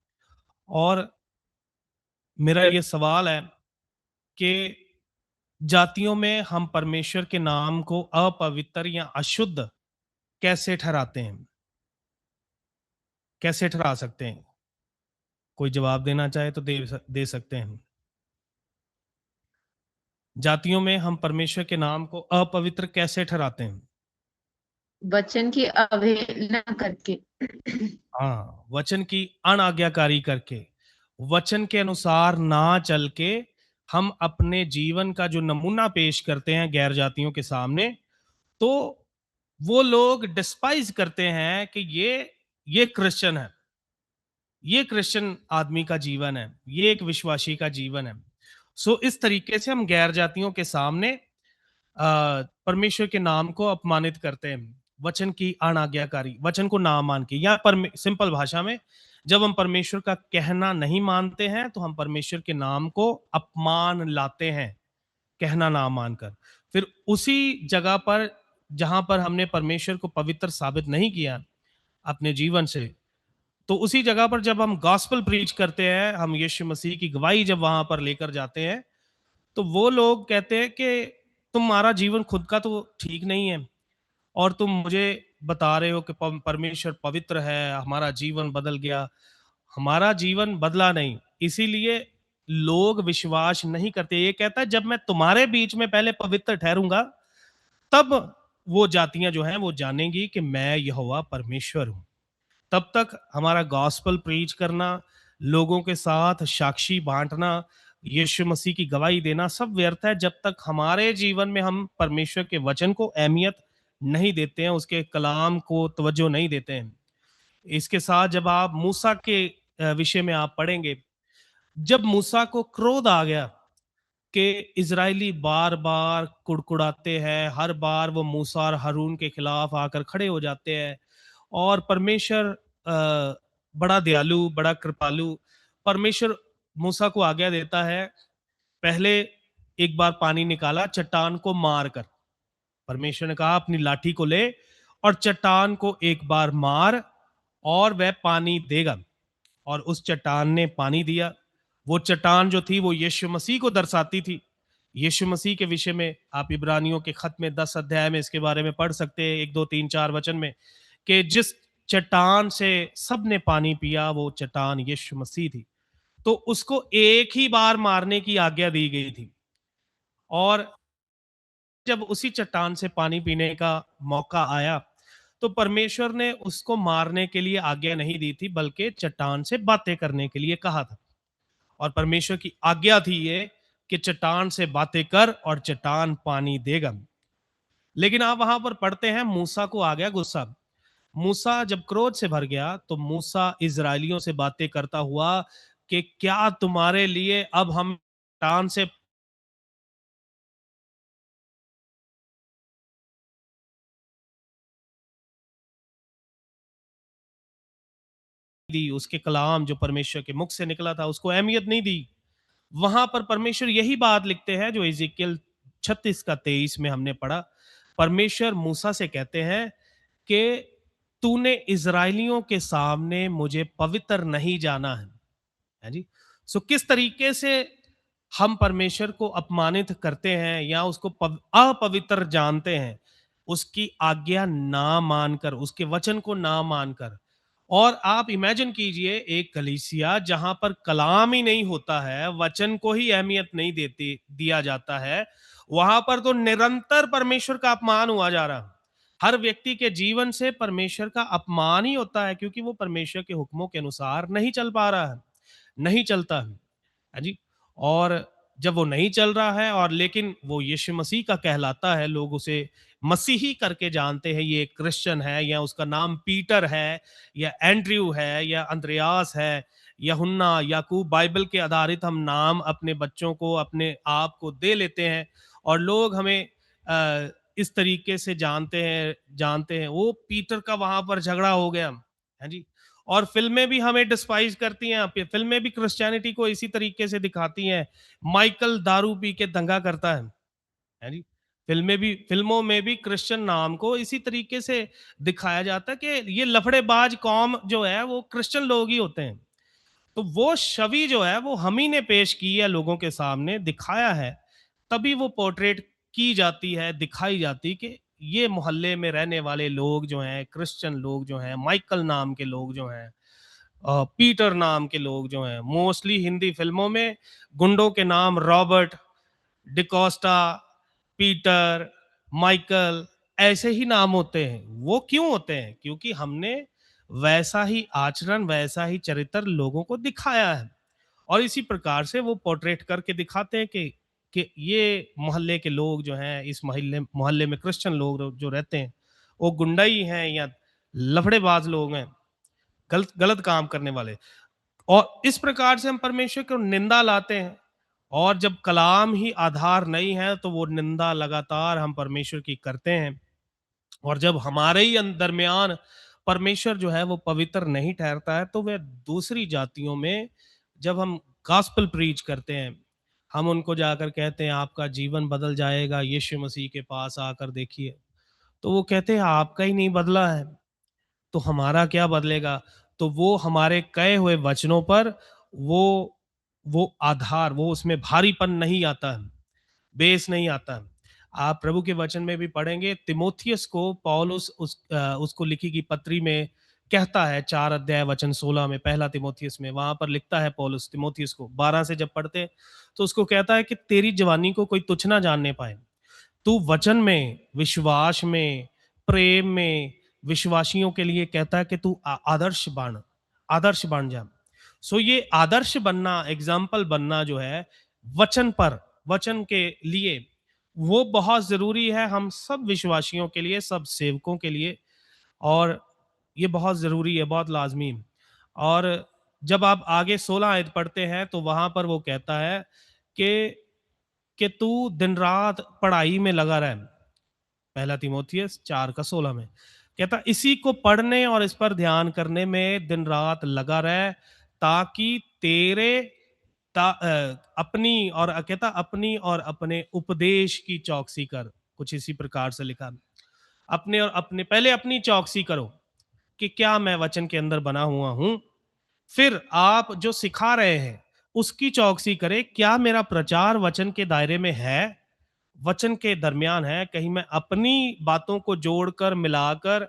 और मेरा ये सवाल है कि जातियों में हम परमेश्वर के नाम को अपवित्र या अशुद्ध कैसे ठहराते हैं? कैसे ठहरा सकते हैं? कोई जवाब देना चाहे तो दे सकते हैं। जातियों में हम परमेश्वर के नाम को अपवित्र कैसे ठहराते हैं? वचन की अवहेलना करके। हाँ, वचन की अनाज्ञाकारी करके, वचन के अनुसार ना चल के हम अपने जीवन का जो नमूना पेश करते हैं गैर जातियों के सामने, तो वो लोग डिस्पाइज करते हैं कि ये क्रिश्चियन है, ये क्रिश्चियन आदमी का जीवन है, ये एक विश्वासी का जीवन है। सो इस तरीके से हम गैर जातियों के सामने परमेश्वर के नाम को अपमानित करते हैं, वचन की अनाज्ञाकारी, वचन को ना मान के, या सिंपल भाषा में, जब हम परमेश्वर का कहना नहीं मानते हैं तो हम परमेश्वर के नाम को अपमान लाते हैं, कहना ना मानकर। फिर उसी जगह पर जहां पर हमने परमेश्वर को पवित्र साबित नहीं किया अपने जीवन से, तो उसी जगह पर जब हम गॉस्पेल प्रीच करते हैं, हम यीशु मसीह की गवाही जब वहां पर लेकर जाते हैं, तो वो लोग कहते हैं कि तुम्हारा जीवन खुद का तो ठीक नहीं है, और तुम मुझे बता रहे हो कि परमेश्वर पवित्र है, हमारा जीवन बदल गया। हमारा जीवन बदला नहीं, इसीलिए लोग विश्वास नहीं करते। ये कहता है जब मैं तुम्हारे बीच में पहले पवित्र ठहरूंगा, तब वो जातियां जो हैं वो जानेंगी कि मैं यहोवा परमेश्वर हूं। तब तक हमारा गॉस्पेल प्रीच करना, लोगों के साथ साक्षी बांटना, यीशु मसीह की गवाही देना, सब व्यर्थ है जब तक हमारे जीवन में हम परमेश्वर के वचन को अहमियत नहीं देते हैं, उसके कलाम को तवज्जो नहीं देते हैं। इसके साथ जब आप मूसा के विषय में आप पढ़ेंगे, जब मूसा को क्रोध आ गया कि इजरायली बार बार कुड़कुड़ाते हैं, हर बार वो मूसा और हारून के खिलाफ आकर खड़े हो जाते हैं, और परमेश्वर बड़ा दयालु, बड़ा कृपालु, परमेश्वर मूसा को आज्ञा देता है, पहले एक बार पानी निकाला चट्टान को मारकर। परमेश्वर ने कहा अपनी लाठी को ले और चट्टान को एक बार मार और वह पानी देगा, और उस चट्टान ने पानी दिया। वो चट्टान जो थी वो यीशु मसीह को दर्शाती थी। यीशु मसीह के विषय में आप इब्रानियों के खत में 10 अध्याय में इसके बारे में पढ़ सकते हैं, 1 2 3 4 वचन में, कि जिस चट्टान से सबने पानी पिया वो चट्टान यीशु मसीह थी। तो उसको एक ही बार मारने की आज्ञा दी गई थी, और जब उसी चट्टान से पानी पीने का मौका आया तो परमेश्वर ने उसको मारने के लिए आज्ञा नहीं दी थी, बल्कि चट्टान से बातें करने के लिए कहा था। और परमेश्वर की आज्ञा थी ये कि चट्टान से बातें कर और चट्टान पानी देगा। लेकिन आप वहां पर पढ़ते हैं मूसा को आ गया गुस्सा। मूसा जब क्रोध से भर गया तो मूसा इजरायलियों से बातें करता हुआ कि क्या तुम्हारे लिए अब हम टान से दी, उसके कलाम जो परमेश्वर के मुख से निकला था उसको अहमियत नहीं दी। वहां पर परमेश्वर यही बात लिखते हैं जो इज़ेकियल 36 का 23 में हमने पढ़ा। परमेश्वर मूसा से कहते हैं कि तूने इजराइलियों के सामने मुझे पवित्र नहीं जाना है जी। सो किस तरीके से हम परमेश्वर को अपमानित करते हैं या उसको अपवित्र जानते हैं, उसकी आज्ञा ना मानकर, उसके वचन को ना मानकर। और आप इमेजिन कीजिए एक कलीसिया जहां पर कलाम ही नहीं होता है, वचन को ही अहमियत नहीं देती दिया जाता है, वहां पर तो निरंतर परमेश्वर का अपमान हुआ जा रहा है। हर व्यक्ति के जीवन से परमेश्वर का अपमान ही होता है, क्योंकि वो परमेश्वर के हुक्मों के अनुसार नहीं चल पा रहा है, नहीं चलता है जी। और जब वो नहीं चल रहा है और लेकिन वो यीशु मसीह का कहलाता है, लोग उसे मसीही करके जानते हैं, ये क्रिश्चियन है, या उसका नाम पीटर है, या एंड्रयू है, या अंद्रयास है, यूहन्ना, याकूब, बाइबल के आधारित हम नाम अपने बच्चों को, अपने आप को दे लेते हैं और लोग हमें इस तरीके से जानते हैं। वो पीटर का वहां पर झगड़ा हो गया है जी। और फिल्में भी हमें डिस्पाइज करती हैं, फिल्में भी क्रिश्चियनिटी को इसी तरीके से दिखाती हैं। माइकल दारू पी के दंगा करता है जी। फिल्मों में भी क्रिश्चियन नाम को इसी तरीके से दिखाया जाता है कि ये लफड़ेबाज कौम जो है वो क्रिश्चियन लोग ही होते हैं। तो वो छवि जो है वो हम ही ने पेश की है, लोगों के सामने दिखाया है, तभी वो पोर्ट्रेट की जाती है, दिखाई जाती कि ये मोहल्ले में रहने वाले लोग जो हैं, क्रिश्चियन लोग जो हैं, माइकल नाम के लोग जो हैं, पीटर नाम के लोग जो हैं, मोस्टली हिंदी फिल्मों में गुंडों के नाम रॉबर्ट, डिकोस्टा, पीटर, माइकल, ऐसे ही नाम होते हैं। वो क्यों होते हैं? क्योंकि हमने वैसा ही आचरण, वैसा ही चरित्र लोगों को दिखाया है। और इसी प्रकार से वो पोर्ट्रेट करके दिखाते हैं कि ये मोहल्ले के लोग जो हैं, इस मोहल्ले मोहल्ले में क्रिश्चियन लोग जो रहते हैं, वो गुंडई हैं या लफड़ेबाज लोग हैं, गलत गलत काम करने वाले। और इस प्रकार से हम परमेश्वर को निंदा लाते हैं। और जब कलाम ही आधार नहीं है तो वो निंदा लगातार हम परमेश्वर की करते हैं। और जब हमारे ही दरमियान परमेश्वर जो है वो पवित्र नहीं ठहरता है, तो वह दूसरी जातियों में जब हम गॉस्पेल प्रीच करते हैं, हम उनको जाकर कहते हैं आपका जीवन बदल जाएगा, यीशु मसीह के पास आकर देखिए, तो वो कहते हैं आपका ही नहीं बदला है तो हमारा क्या बदलेगा। तो वो हमारे कहे हुए वचनों पर वो वो आधार, वो उसमें भारीपन नहीं आता है, बेस नहीं आता है। आप प्रभु के वचन में भी पढ़ेंगे, तिमोथियस को पौलुस उसको लिखी गई पत्री में कहता है, 4 अध्याय वचन 16 में, पहला तिमोथियस में, वहां पर लिखता है पौलुस तिमोथियस को, 12 से जब पढ़ते हैं तो उसको कहता है कि तेरी जवानी को कोई तुच्छ ना जानने पाए, तू वचन में, विश्वास में, प्रेम में, विश्वासियों के लिए कहता है कि तू आदर्श बन जा। सो ये आदर्श बनना, एग्जाम्पल बनना जो है वचन पर, वचन के लिए, वो बहुत जरूरी है हम सब विश्वासियों के लिए, सब सेवकों के लिए। और ये बहुत जरूरी है, बहुत लाजमी है। और जब आप आगे 16 आयत पढ़ते हैं तो वहां पर वो कहता है कि तू दिन रात पढ़ाई में लगा रहे। पहला तिमोथियस 4 का 16 में कहता इसी को पढ़ने और इस पर ध्यान करने में दिन रात लगा रहे, ताकि तेरे अपनी और कहता अपनी और अपने उपदेश की चौकसी कर। कुछ इसी प्रकार से लिखा, अपने और अपने, पहले अपनी चौकसी करो कि क्या मैं वचन के अंदर बना हुआ हूं, फिर आप जो सिखा रहे हैं उसकी चौकसी करें, क्या मेरा प्रचार वचन के दायरे में है, वचन के दरमियान है, कहीं मैं अपनी बातों को जोड़कर मिलाकर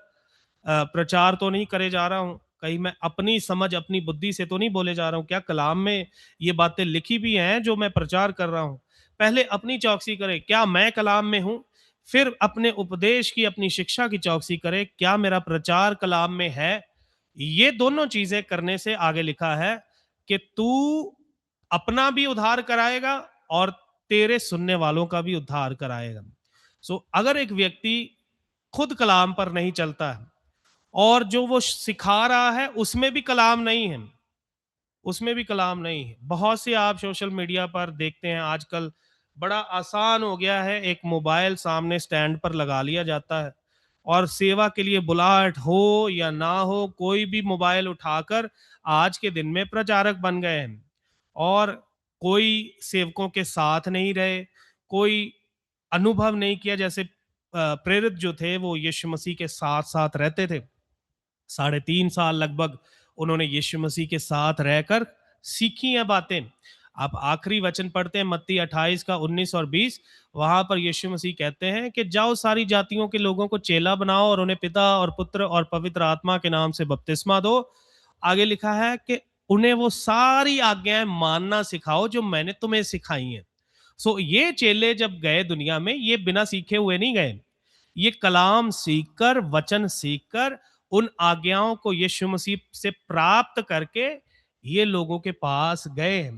प्रचार तो नहीं करे जा रहा हूं, कहीं मैं अपनी समझ, अपनी बुद्धि से तो नहीं बोले जा रहा हूं, क्या कलाम में ये बातें लिखी भी हैं जो मैं प्रचार कर रहा हूं। पहले अपनी चौकसी करे, क्या मैं कलाम में हूं, फिर अपने उपदेश की, अपनी शिक्षा की चौकसी करे, क्या मेरा प्रचार कलाम में है। ये दोनों चीजें करने से आगे लिखा है कि तू अपना भी उद्धार कराएगा और तेरे सुनने वालों का भी उद्धार कराएगा। सो अगर एक व्यक्ति खुद कलाम पर नहीं चलता है और जो वो सिखा रहा है उसमें भी कलाम नहीं है, उसमें भी कलाम नहीं है। बहुत से आप सोशल मीडिया पर देखते हैं आजकल, बड़ा आसान हो गया है, एक मोबाइल सामने स्टैंड पर लगा लिया जाता है और सेवा के लिए बुलाहट हो या ना हो, कोई भी मोबाइल उठाकर आज के दिन में प्रचारक बन गए हैं। और कोई सेवकों के साथ नहीं रहे, कोई अनुभव नहीं किया। जैसे प्रेरित जो थे वो यीशु मसीह के साथ साथ रहते थे, 3.5 साल लगभग उन्होंने यीशु मसीह के साथ रहकर सीखी हैं बातें। आप आखिरी वचन पढ़ते हैं मत्ती 28 का 19 और 20, वहां पर यीशु मसीह कहते हैं कि जाओ सारी जातियों के लोगों को चेला बनाओ और उन्हें पिता और पुत्र और पवित्र आत्मा के नाम से बपतिस्मा दो। आगे लिखा है कि उन्हें वो सारी आज्ञाएं मानना सिखाओ जो मैंने तुम्हें सिखाई हैं। सो ये चेले जब गए दुनिया में, ये बिना सीखे हुए नहीं गए, ये कलाम सीखकर, वचन सीखकर, उन आज्ञाओं को यीशु मसीह से प्राप्त करके ये लोगों के पास गए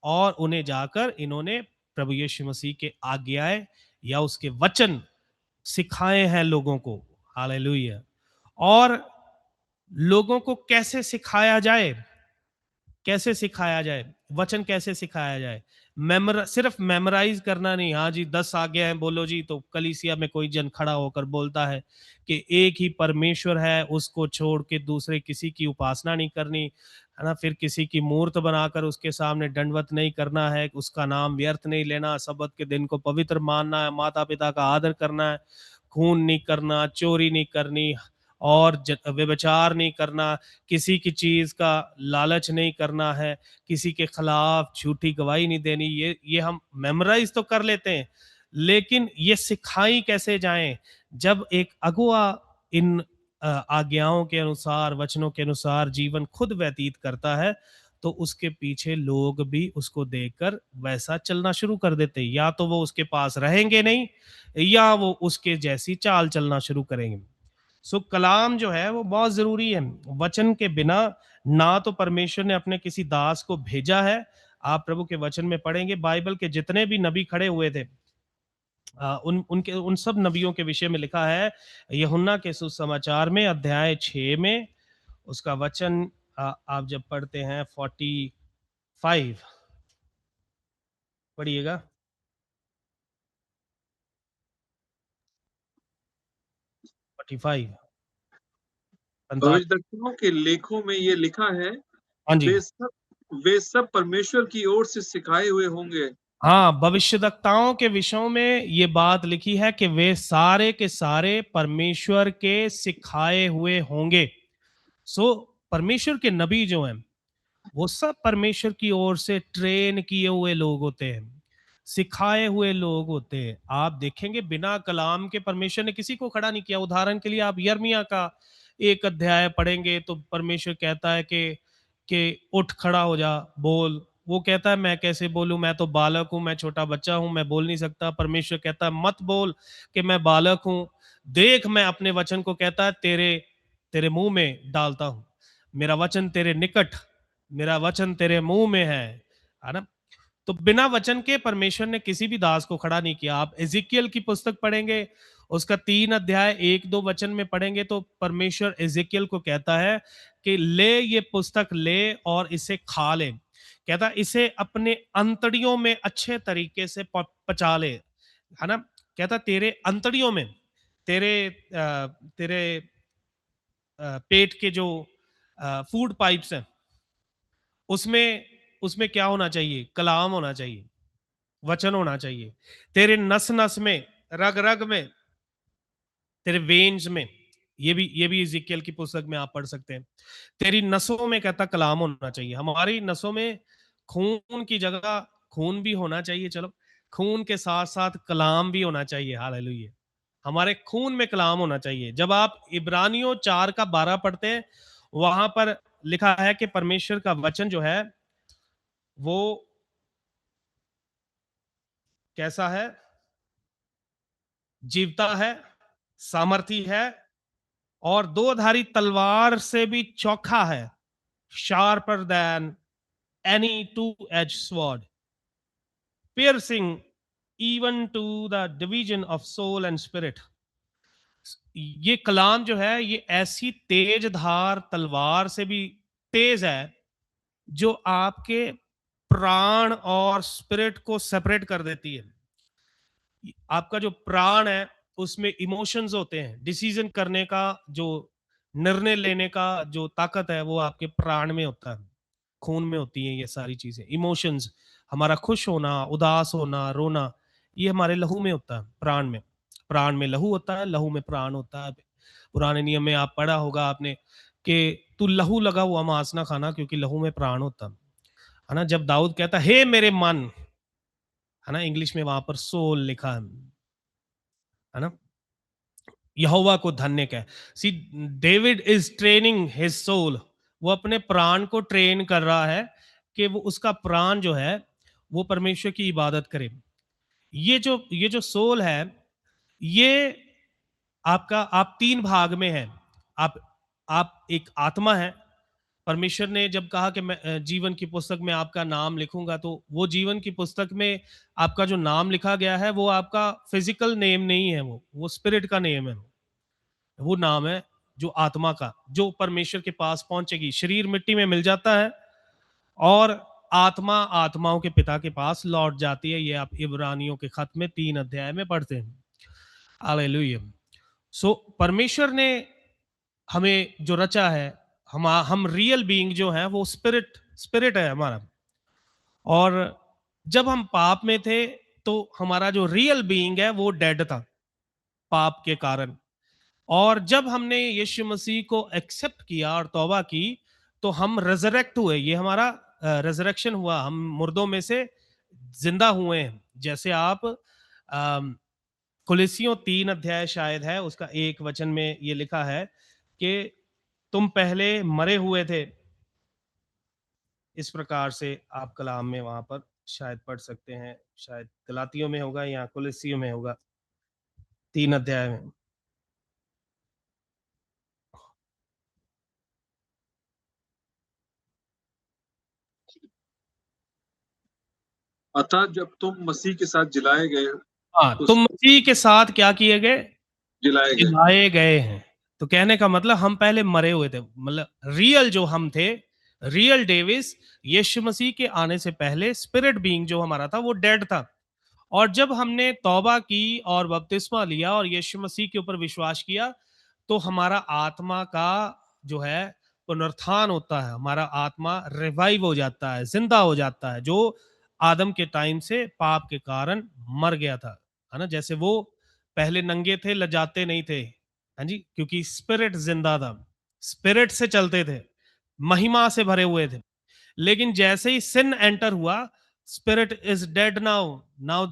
और उन्हें जाकर इन्होंने प्रभु यीशु मसीह के आज्ञाएं या उसके वचन सिखाए हैं लोगों को। हालेलुया। और लोगों को कैसे सिखाया जाए, कैसे सिखाया जाए, वचन कैसे सिखाया जाए? सिर्फ मेमोराइज करना नहीं, हाँ जी 10 आज्ञा हैं बोलो जी, तो कलीसिया में कोई जन खड़ा होकर बोलता है कि एक ही परमेश्वर है, उसको छोड़ के दूसरे किसी की उपासना नहीं करनी, है ना, फिर किसी की मूर्त बनाकर उसके सामने दंडवत नहीं करना है, उसका नाम व्यर्थ नहीं लेना, सबत के दिन को पवित्र मानना है, माता पिता का आदर करना है, खून नहीं करना, चोरी नहीं करनी, और व्यभिचार नहीं करना, किसी की चीज का लालच नहीं करना है, किसी के खिलाफ झूठी गवाही नहीं देनी। ये हम मेमोराइज तो कर लेते हैं, लेकिन ये सिखाई कैसे जाएं? जब एक अगुआ इन आज्ञाओं के अनुसार, वचनों के अनुसार जीवन खुद व्यतीत करता है, तो उसके पीछे लोग भी उसको देखकर वैसा चलना शुरू कर देते हैं। या तो वो उसके पास रहेंगे नहीं, या वो उसके जैसी चाल चलना शुरू करेंगे। सो कलाम जो है वो बहुत जरूरी है। वचन के बिना ना तो परमेश्वर ने अपने किसी दास को भेजा है। आप प्रभु के वचन में पढ़ेंगे, बाइबल के जितने भी नबी खड़े हुए थे, उन सब नबियों के विषय में लिखा है यूहन्ना के सुसमाचार में अध्याय 6 में, उसका वचन आप जब पढ़ते हैं 45 पढ़िएगा। 45 भविष्यद्वक्ताओं के लेखों में ये लिखा है, हाँ जी, वे सब परमेश्वर की ओर से सिखाए हुए होंगे। हाँ, भविष्यद्वक्ताओं के विषयों में ये बात लिखी है कि वे सारे के सारे परमेश्वर के सिखाए हुए होंगे। सो परमेश्वर के नबी जो हैं वो सब परमेश्वर की ओर से ट्रेन किए हुए लोग होते हैं, सिखाए हुए लोग होते हैं। आप देखेंगे बिना कलाम के परमेश्वर ने किसी को खड़ा नहीं किया। उदाहरण के लिए आप यिर्मयाह का 1 अध्याय पढ़ेंगे तो परमेश्वर कहता है कि उठ खड़ा हो जा, बोल। वो कहता है मैं कैसे बोलूं, मैं तो बालक हूं, मैं छोटा बच्चा हूं, मैं बोल नहीं सकता। परमेश्वर कहता है मत बोल कि मैं बालक हूं, देख मैं अपने वचन को कहता है तेरे तेरे मुंह में डालता हूं, मेरा वचन तेरे निकट, मेरा वचन तेरे मुंह में है ना। तो बिना वचन के परमेश्वर ने किसी भी दास को खड़ा नहीं किया। आप एजिकियल की पुस्तक पढ़ेंगे, उसका 3 अध्याय 1-2 वचन में पढ़ेंगे तो परमेश्वर एजिकियल को कहता है कि ले ये पुस्तक ले और इसे खा ले। कहता इसे अपने अंतड़ियों में अच्छे तरीके से पचा ले, है ना। कहता तेरे अंतड़ियों में, तेरे तेरे पेट के जो फूड पाइप्स हैं, उसमें उसमें क्या होना चाहिए? कलाम होना चाहिए, वचन होना चाहिए। तेरे नस नस में, रग रग में, तेरे वेन्स में, ये भी इज़िकियल की पुस्तक में आप पढ़ सकते हैं। तेरी नसों में कहता कलाम होना चाहिए। हमारी नसों में खून की जगह खून भी होना चाहिए, चलो खून के साथ साथ कलाम भी होना चाहिए। हालेलुया। हमारे खून में कलाम होना चाहिए। जब आप इब्रानियों 4 का 12 पढ़ते हैं, वहां पर लिखा है कि परमेश्वर का वचन जो है वो कैसा है? जीवता है, सामर्थी है और दो-धारी तलवार से भी चौखा है, sharper than any two-edged sword, piercing even to the division of soul and spirit। ये कलाम जो है ये ऐसी तेज धार तलवार से भी तेज है जो आपके प्राण और स्पिरिट को सेपरेट कर देती है। आपका जो प्राण है उसमें इमोशंस होते हैं, डिसीजन करने का जो निर्णय लेने का जो ताकत है वो आपके प्राण में होता है, खून में होती है ये सारी चीजें। इमोशंस, हमारा खुश होना, उदास होना, रोना, ये हमारे लहू में होता है, प्राण में। प्राण में लहू होता है, लहू में प्राण होता है। पुराने नियम में आप पढ़ा होगा आपने कि तू लहू लगा हुआ मांस ना खाना क्योंकि लहू में प्राण होता है ना। जब दाऊद कहता हे मेरे मन, है ना, इंग्लिश में वहां पर सोल लिखा है ना, यहोवा को धन्य कह। See, David is training his soul, वो अपने प्राण को ट्रेन कर रहा है कि वो उसका प्राण जो है वो परमेश्वर की इबादत करे। ये जो सोल है, ये आपका, आप तीन भाग में है। आप एक आत्मा है। परमेश्वर ने जब कहा कि मैं जीवन की पुस्तक में आपका नाम लिखूंगा, तो वो जीवन की पुस्तक में आपका जो नाम लिखा गया है वो आपका फिजिकल नेम नहीं है, वो स्पिरिट का नेम है। वो नाम है जो आत्मा का, जो परमेश्वर के पास पहुंचेगी। शरीर मिट्टी में मिल जाता है और आत्मा आत्माओं के पिता के पास लौट जाती है। ये आप इब्रानियों के खत में 3 अध्याय में पढ़ते हैं। हालेलुया। सो परमेश्वर ने हमें जो रचा है, हम रियल बीइंग जो है वो स्पिरिट है हमारा। और जब हम पाप में थे तो हमारा जो रियल बीइंग है वो डेड था पाप के कारण। और जब हमने यीशु मसीह को एक्सेप्ट किया और तौबा की तो हम रेजरेक्ट हुए। ये हमारा रेजरेक्शन हुआ, हम मुर्दों में से जिंदा हुए हैं। जैसे आप कुलिसियों 3 अध्याय शायद है, उसका 1 वचन में ये लिखा है कि तुम पहले मरे हुए थे। इस प्रकार से आप कलाम में वहां पर शायद पढ़ सकते हैं, शायद गलातियों में होगा या कुलिसियों में होगा, 3 अध्याय में। अतः जब तुम मसीह के साथ जिलाए गए, हाँ, तो तुम मसीह के साथ क्या किए गए? जिलाए गए। जिलाए गए हैं। तो कहने का मतलब हम पहले मरे हुए थे, मतलब रियल जो हम थे, रियल डेविस, यीशु मसीह के आने से पहले स्पिरिट बीइंग जो हमारा था वो डेड था। और जब हमने तौबा की और बपतिस्मा लिया और यीशु मसीह के ऊपर विश्वास किया तो हमारा आत्मा का जो है पुनरुत्थान होता है। हमारा आत्मा रिवाइव हो जाता है, जिंदा हो जाता है, जो आदम के टाइम से पाप के कारण मर गया था, है ना। जैसे वो पहले नंगे थे, लजाते नहीं थे, हाँ जी, क्योंकि स्पिरिट जिंदा था, स्पिरिट से चलते थे, महिमा से भरे हुए थे। लेकिन जैसे ही सिन एंटर हुआ, spirit is dead now. Now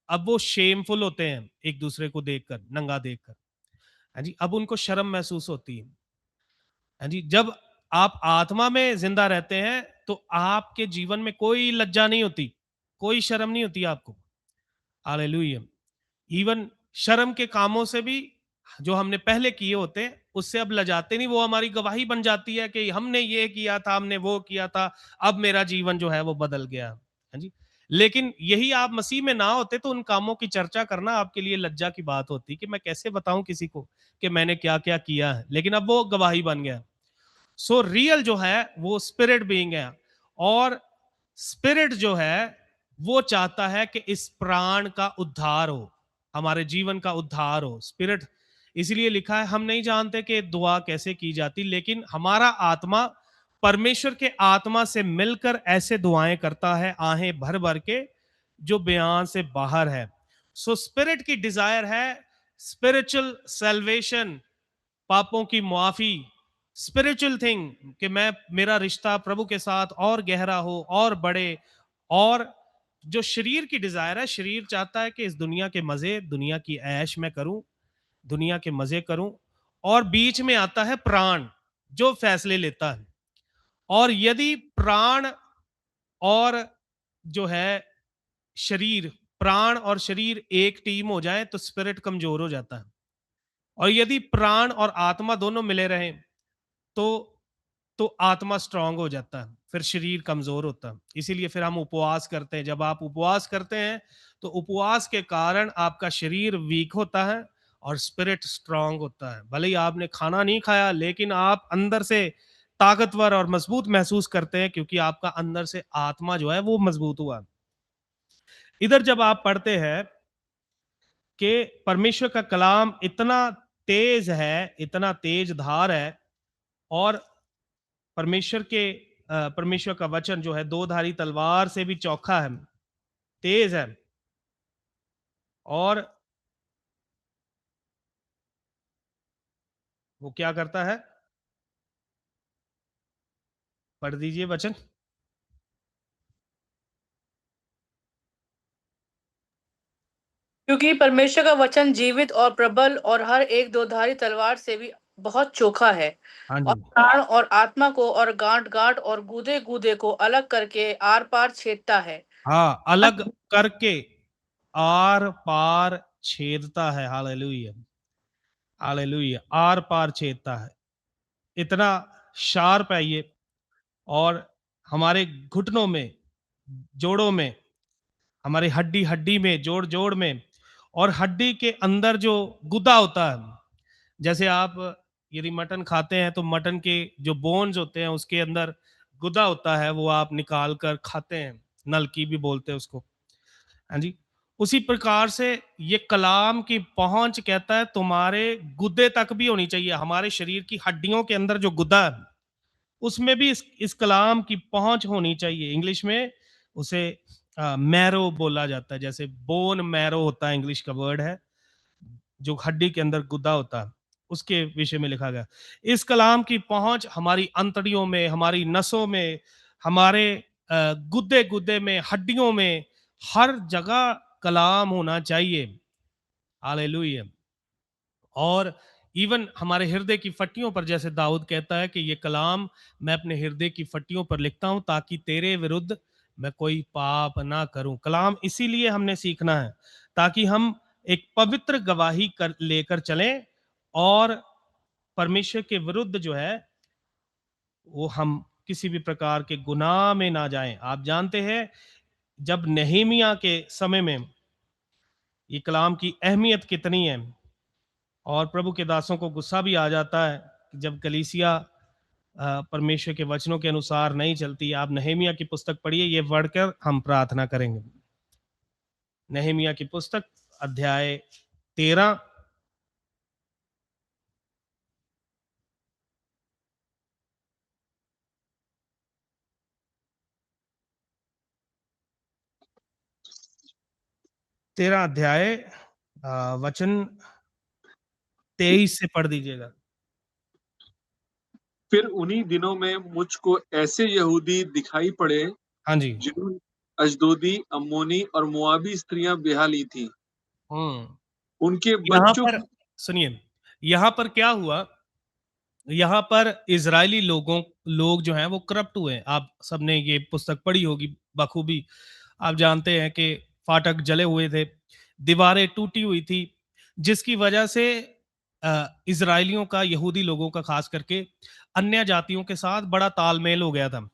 अब वो शेमफुल होते हैं एक दूसरे को देखकर, नंगा देखकर, हाँ जी। अब उनको शर्म महसूस होती है, हाँ जी। जब आप आत्मा में जिंदा रहते हैं तो आपके जीवन में कोई लज्जा नहीं होती, कोई शर्म नहीं होती आपको। हालेलुया। इवन शर्म के कामों से भी जो हमने पहले किए होते हैं उससे अब लजाते नहीं, वो हमारी गवाही बन जाती है कि हमने ये किया था, हमने वो किया था, अब मेरा जीवन जो है वो बदल गया, हाँ जी। लेकिन यही आप मसीह में ना होते तो उन कामों की चर्चा करना आपके लिए लज्जा की बात होती कि मैं कैसे बताऊं किसी को कि मैंने क्या क्या किया है, लेकिन अब वो गवाही बन गया। सो रियल जो है वो स्पिरिट बीइंग है। और स्पिरिट जो है वो चाहता है कि इस प्राण का उद्धार हो, हमारे जीवन का उद्धार हो। स्पिरिट, इसलिए लिखा है हम नहीं जानते कि दुआ कैसे की जाती, लेकिन हमारा आत्मा परमेश्वर के आत्मा से मिलकर ऐसे दुआएं करता है, आहें भर भर के, जो बयान से बाहर है। सो स्पिरिट की डिजायर है स्पिरिचुअल सेल्वेशन, पापों की मुआफी, स्पिरिचुअल थिंग, कि मैं, मेरा रिश्ता प्रभु के साथ और गहरा हो और बढ़े। और जो शरीर की डिजायर है, शरीर चाहता है कि इस दुनिया के मजे, दुनिया की ऐश मैं करूं, दुनिया के मजे करूं। और बीच में आता है प्राण जो फैसले लेता है। और यदि प्राण और जो है शरीर, प्राण और शरीर एक टीम हो जाए तो स्पिरिट कमजोर हो जाता है। और यदि प्राण और आत्मा दोनों मिले रहें तो तो आत्मा स्ट्रांग हो जाता है, फिर शरीर कमजोर होता है। इसीलिए फिर हम उपवास करते हैं। जब आप उपवास करते हैं तो उपवास के कारण आपका शरीर वीक होता है और स्पिरिट स्ट्रांग होता है। भले ही आपने खाना नहीं खाया लेकिन आप अंदर से ताकतवर और मजबूत महसूस करते हैं, क्योंकि आपका अंदर से आत्मा जो है वो मजबूत हुआ। इधर जब आप पढ़ते हैं कि परमेश्वर का कलाम इतना तेज है, इतना तेज धार है, और परमेश्वर का वचन जो है दो धारी तलवार से भी चौखा है, तेज है, और वो क्या करता है? पढ़ दीजिए वचन। क्योंकि परमेश्वर का वचन जीवित और प्रबल और हर एक दोधारी तलवार से भी बहुत चोखा है, हाँ और जी, प्राण और आत्मा को और गांठ गांठ और गूदे गूदे को अलग करके आर पार छेदता है। हाँ, अलग करके आर पार छेदता है। हालेलुया, हालेलुया, आर पार छेदता है। इतना शार्प है ये, और हमारे घुटनों में, जोड़ों में, हमारी हड्डी हड्डी में, जोड़ जोड़ में, और हड्डी के अंदर जो गुदा होता है, जैसे आप यदि मटन खाते हैं तो मटन के जो बोन्स होते हैं उसके अंदर गुदा होता है, वो आप निकाल कर खाते हैं, नलकी भी बोलते हैं उसको। हाँ जी, उसी प्रकार से ये कलाम की पहुंच कहता है तुम्हारे गुद्दे तक भी होनी चाहिए। हमारे शरीर की हड्डियों के अंदर जो गुद्दा है उसमें भी इस कलाम की पहुंच होनी चाहिए। इंग्लिश में उसे मैरो बोला जाता है, जैसे बोन मैरो होता है, इंग्लिश का वर्ड है, जो हड्डी के अंदर गुद्दा होता है, उसके विषय में लिखा गया। इस कलाम की पहुंच हमारी अंतड़ियों में, हमारी नसों में, हमारे गुद्दे गुद्दे में, हड्डियों में, हर जगह कलाम होना चाहिए। हालेलुया। और इवन हमारे हृदय की फट्टियों पर, जैसे दाऊद कहता है कि ये कलाम मैं अपने हृदय की फट्टियों पर लिखता हूं ताकि तेरे विरुद्ध मैं कोई पाप ना करूं। कलाम इसीलिए हमने सीखना है ताकि हम एक पवित्र गवाही कर लेकर चलें, और परमेश्वर के विरुद्ध जो है वो हम किसी भी प्रकार के गुनाह में ना जाएं। आप जानते हैं जब नहमीया के समय में ये कलाम की अहमियत कितनी है, और प्रभु के दासों को गुस्सा भी आ जाता है कि जब कलीसिया परमेश्वर के वचनों के अनुसार नहीं चलती। आप नहमिया की पुस्तक पढ़िए, ये पढ़कर हम प्रार्थना करेंगे। नहमिया की पुस्तक अध्याय 13, अध्याय वचन 23 से पढ़ दीजिएगा। फिर उन्हीं दिनों में मुझको ऐसे यहूदी दिखाई पड़े हाँ जी। जिन्होंने अजदोदी, अम्मोनी और मोआबी स्त्रियां ब्याह ली थी। हम्म। उनके यहाँ बच्चों पर की सुनिए, यहाँ पर क्या हुआ? यहाँ पर इजरायली लोग जो हैं वो करप्ट हुए। आप सबने ये पुस्तक पढ़ी होगी बखूबी। आप जानते हैं कि फाटक जले हुए थे, दीवारें टूटी हुई थी, जिसकी वजह से इजरायलियों का, यहूदी लोगों का खास करके, अन्य जातियों के साथ बड़ा तालमेल हो गया था,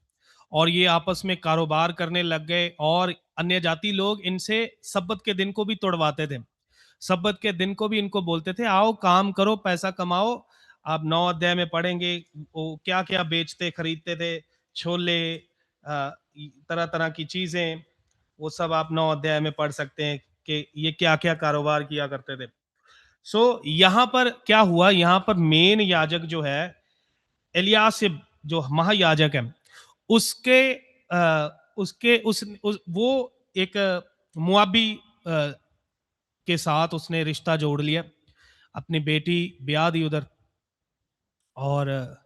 और ये आपस में कारोबार करने लग गए, और अन्य जाति लोग इनसे सब्बत के दिन को भी तोड़वाते थे। सब्बत के दिन को भी इनको बोलते थे आओ काम करो, पैसा कमाओ। आप 9 अध्याय में पढ़ेंगे वो क्या क्या बेचते खरीदते थे, छोले, तरह तरह की चीजें, वो सब आप 9 अध्याय में पढ़ सकते हैं कि ये क्या क्या कारोबार किया करते थे। सो यहाँ पर क्या हुआ? यहाँ पर मेन याजक जो है एलियासिब, जो महायाजक है, उसके उसके वो एक मुआबी के साथ उसने रिश्ता जोड़ लिया, अपनी बेटी ब्याह दी उधर, और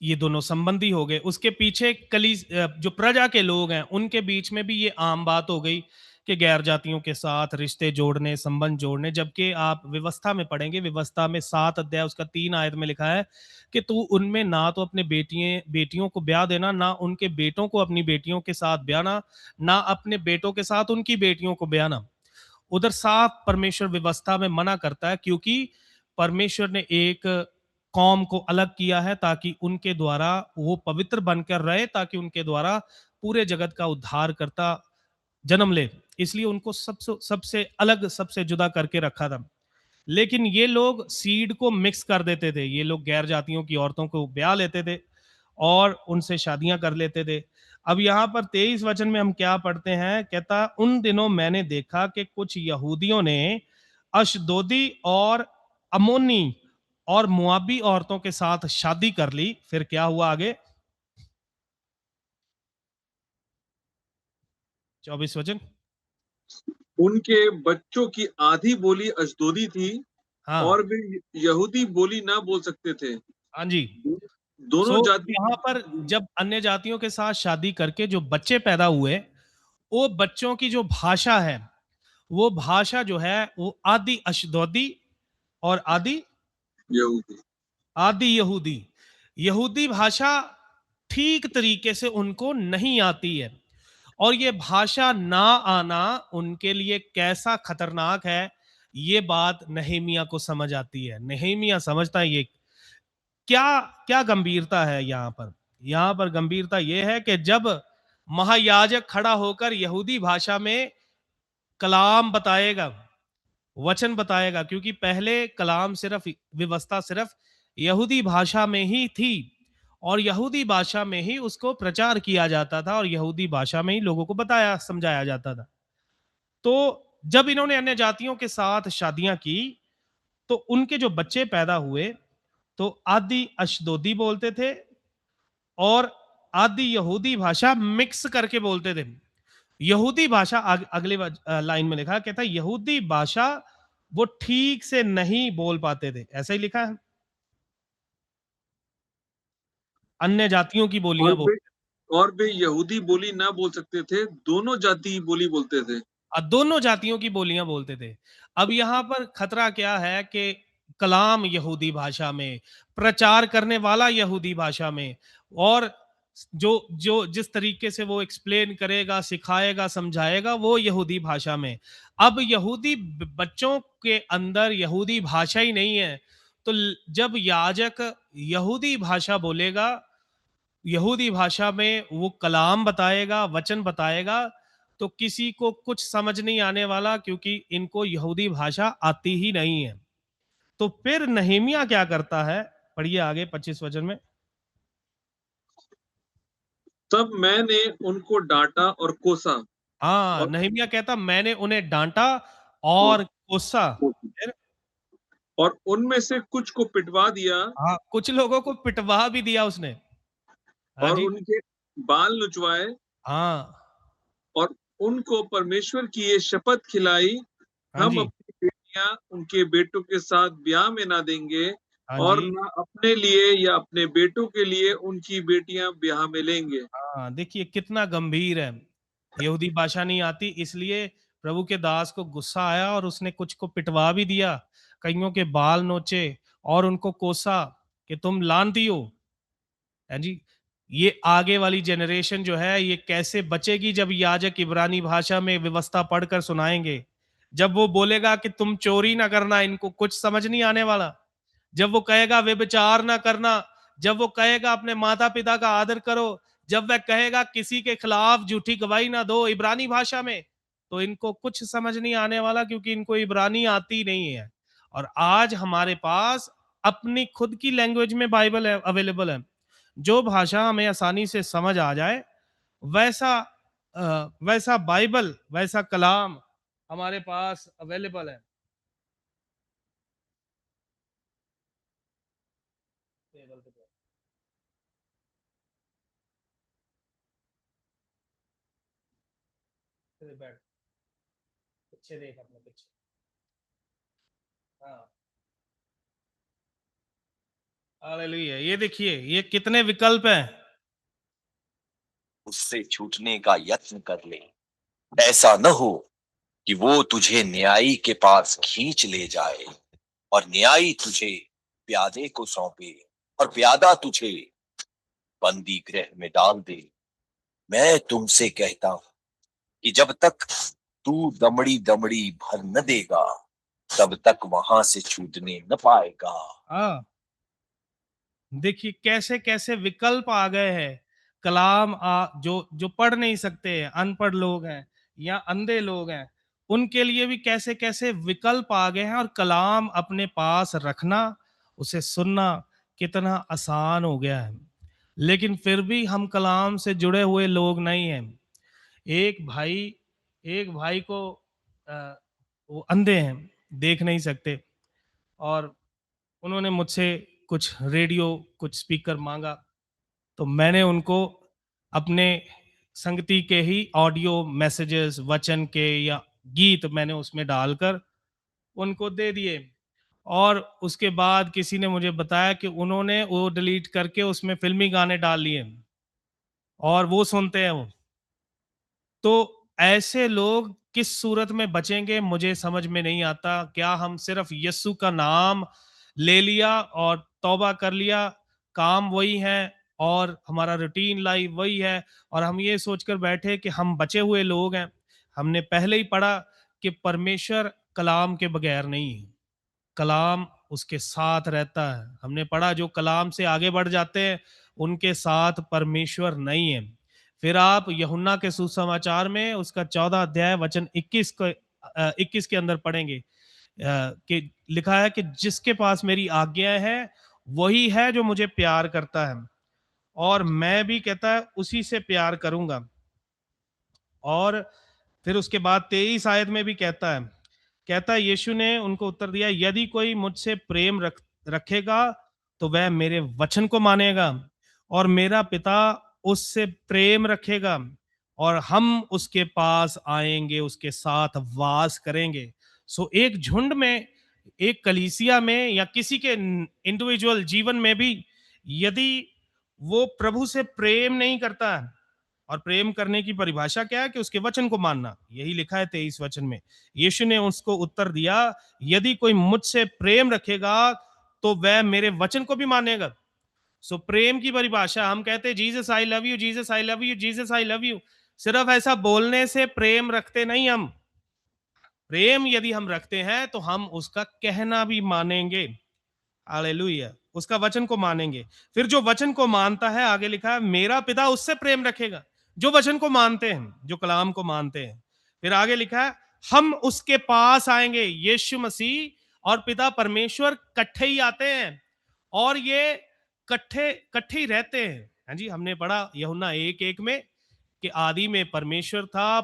ये दोनों संबंधी हो गए। उसके पीछे जो प्रजा के लोग हैं उनके बीच में भी ये आम बात हो गई कि गैर जातियों के साथ रिश्ते जोड़ने, संबंध जोड़ने। जबकि आप व्यवस्था में पढ़ेंगे, व्यवस्था में 7 अध्याय उसका 3 आयत में लिखा है कि तू उनमें ना तो अपने बेटियों को ब्याह देना, ना उनके बेटों को अपनी बेटियों के साथ ब्याहना, ना अपने बेटों के साथ उनकी बेटियों को ब्याहना। उधर साफ परमेश्वर व्यवस्था में मना करता है, क्योंकि परमेश्वर ने एक कौम को अलग किया है ताकि उनके द्वारा वो पवित्र बनकर रहे, ताकि उनके द्वारा पूरे जगत का उद्धार करता जन्म ले। इसलिए उनको सबसे सबसे अलग, सबसे जुदा करके रखा था। लेकिन ये लोग सीड को मिक्स कर देते थे, ये लोग गैर जातियों की औरतों को ब्याह लेते थे, और उनसे शादियां कर लेते थे। अब यहाँ पर 23 वचन में हम क्या पढ़ते हैं, कहता उन दिनों मैंने देखा कि कुछ यहूदियों ने अशदोदी और अमोनी और मुआबी औरतों के साथ शादी कर ली। फिर क्या हुआ आगे, 24 वचन। उनके बच्चों की आधी बोली अशदोदी थी हाँ और वे यहूदी बोली ना बोल सकते थे। हाँ जी। दोनों सो जाति यहाँ पर जब अन्य जातियों के साथ शादी करके जो बच्चे पैदा हुए, वो बच्चों की जो भाषा है, वो भाषा जो है वो आदि अशदोदी और आदि यहूदी आदि यहूदी, यहूदी भाषा ठीक तरीके से उनको नहीं आती है। और ये भाषा ना आना उनके लिए कैसा खतरनाक है, ये बात नहेमिया को समझ आती है। नहेमिया समझता है ये क्या क्या गंभीरता है यहाँ पर। यहाँ पर गंभीरता ये है कि जब महायाजक खड़ा होकर यहूदी भाषा में कलाम बताएगा, वचन बताएगा, क्योंकि पहले कलाम सिर्फ व्यवस्था सिर्फ यहूदी भाषा में ही थी और यहूदी भाषा में ही उसको प्रचार किया जाता था और यहूदी भाषा में ही लोगों को बताया समझाया जाता था। तो जब इन्होंने अन्य जातियों के साथ शादियां की तो उनके जो बच्चे पैदा हुए तो आदि अशदोदी बोलते थे और आदि यहूदी भाषा मिक्स करके बोलते थे। यहूदी भाषा अगले लाइन में लिखा, कहता है यहूदी भाषा वो ठीक से नहीं बोल पाते थे, ऐसा ही लिखा है। अन्य जातियों की बोलियां और बोल, वे और वे यहूदी बोली ना बोल सकते थे, दोनों जाति बोली बोलते थे। दोनों जातियों की बोलियां बोलते थे। अब यहाँ पर खतरा क्या है कि कलाम यहूदी भाषा में, प्रचार करने वाला यहूदी भाषा में, और जो जो जिस तरीके से वो एक्सप्लेन करेगा, सिखाएगा, समझाएगा, वो यहूदी भाषा में। अब यहूदी बच्चों के अंदर यहूदी भाषा ही नहीं है, तो जब याजक यहूदी भाषा बोलेगा, यहूदी भाषा में वो कलाम बताएगा, वचन बताएगा, तो किसी को कुछ समझ नहीं आने वाला, क्योंकि इनको यहूदी भाषा आती ही नहीं है। तो फिर नहेमिया क्या करता है, पढ़िए आगे 25 वचन में। तब मैंने उनको डांटा और कोसा हाँ, और नहेमिया कहता मैंने उन्हें डांटा और कोसा। फिर और उनमें से कुछ को पिटवा दिया हाँ, कुछ लोगों को पिटवा भी दिया उसने। हाँ और जी। उनके बाल नुचवाए हाँ और उनको परमेश्वर की ये शपथ खिलाई, हाँ हम जी। अपनी बेटियां उनके बेटों के साथ ब्याह में ना देंगे हाँ और जी। ना अपने लिए या अपने बेटों के लिए उनकी बेटियां ब्याह में लेंगे। हाँ, देखिए कितना गंभीर है। यहूदी भाषा नहीं आती, इसलिए प्रभु के दास को गुस्सा आया और उसने कुछ को पिटवा भी दिया, कईयों के बाल नोचे और उनको कोसा कि तुम लानती हो। है जी। ये आगे वाली जनरेशन जो है ये कैसे बचेगी जब याजक इब्रानी भाषा में व्यवस्था पढ़कर सुनाएंगे। जब वो बोलेगा कि तुम चोरी ना करना, इनको कुछ समझ नहीं आने वाला। जब वो कहेगा व्यभिचार ना करना, जब वो कहेगा अपने माता पिता का आदर करो, जब वह कहेगा किसी के खिलाफ झूठी गवाही ना दो इब्रानी भाषा में, तो इनको कुछ समझ नहीं आने वाला, क्योंकि इनको इब्रानी आती नहीं है। और आज हमारे पास अपनी खुद की लैंग्वेज में बाइबल अवेलेबल है, जो भाषा हमें आसानी से समझ आ जाए, वैसा वैसा बाइबल, वैसा कलाम हमारे पास अवेलेबल है। टेबल पे बैठ, पीछे देख अपने पीछे। हाँ, हालेलुया। ये देखिए ये कितने विकल्प हैं। उससे छूटने का यत्न कर ले। ऐसा न हो कि वो तुझे न्यायी के पास खींच ले जाए और न्यायी तुझे प्यादे को सौंपे और प्यादा तुझे बंदी गृह में डाल दे। मैं तुमसे कहता हूं कि जब तक तू दमड़ी दमड़ी भर न देगा, तब तक वहां से छूटने न पाएगा। हाँ, देखिए कैसे कैसे विकल्प आ गए हैं। कलाम जो जो पढ़ नहीं सकते, अनपढ़ लोग हैं या अंधे लोग हैं, उनके लिए भी कैसे कैसे विकल्प आ गए हैं, और कलाम अपने पास रखना, उसे सुनना कितना आसान हो गया है। लेकिन फिर भी हम कलाम से जुड़े हुए लोग नहीं हैं। एक भाई को वो अंधे हैं, देख नहीं सकते, और उन्होंने मुझसे कुछ रेडियो, कुछ स्पीकर मांगा, तो मैंने उनको अपने संगति के ही ऑडियो मैसेजेस, वचन के या गीत मैंने उसमें डालकर उनको दे दिए। और उसके बाद किसी ने मुझे बताया कि उन्होंने वो डिलीट करके उसमें फिल्मी गाने डाल लिए और वो सुनते हैं वो। तो ऐसे लोग किस सूरत में बचेंगे मुझे समझ में नहीं आता। क्या हम सिर्फ यीशु का नाम ले लिया और तौबा कर लिया, काम वही है और हमारा रूटीन लाइफ वही है, और हम ये सोचकर बैठे कि हम बचे हुए लोग हैं। हमने पहले ही पढ़ा कि परमेश्वर कलाम के बगैर नहीं है, कलाम उसके साथ रहता है। हमने पढ़ा जो कलाम से आगे बढ़ जाते हैं उनके साथ परमेश्वर नहीं है। फिर आप यूहन्ना के सुसमाचार में उसका 14 अध्याय वचन 21 के अंदर पढ़ेंगे कि लिखा है कि जिसके पास मेरी आज्ञा है वही है जो मुझे प्यार करता है, और मैं भी कहता है उसी से प्यार करूंगा। और फिर उसके बाद 23 आयत में भी कहता है यीशु ने उनको उत्तर दिया, यदि कोई मुझसे प्रेम रखेगा तो वह मेरे वचन को मानेगा, और मेरा पिता उससे प्रेम रखेगा, और हम उसके पास आएंगे, उसके साथ वास करेंगे। सो एक झुंड में, एक कलीसिया में, या किसी के इंडिविजुअल जीवन में भी यदि वो प्रभु से प्रेम नहीं करता है, और प्रेम करने की परिभाषा क्या है कि उसके वचन को मानना, यही लिखा है 23 वचन में। यीशु ने उसको उत्तर दिया, यदि कोई मुझसे प्रेम रखेगा तो वह मेरे वचन को भी मानेगा। सो प्रेम की परिभाषा, हम कहते हैं Jesus I love you, Jesus I love you, Jesus I love you. सिर्फ ऐसा बोलने से प्रेम रखते नहीं हम। प्रेम यदि हम रखते हैं तो हम उसका कहना भी मानेंगे। हालेलुया, उसका वचन को मानेंगे। फिर जो वचन को मानता है, आगे लिखा है मेरा पिता उससे प्रेम रखेगा। जो वचन को मानते हैं, जो कलाम को मानते हैं। फिर आगे लिखा है हम उसके पास आएंगे। यीशु मसीह और पिता परमेश्वर इकट्ठे ही आते हैं, और ये इकट्ठे ही रहते हैं। हाँ जी, हमने पढ़ा यूहन्ना 1:1 में कि आदि में परमेश्वर था,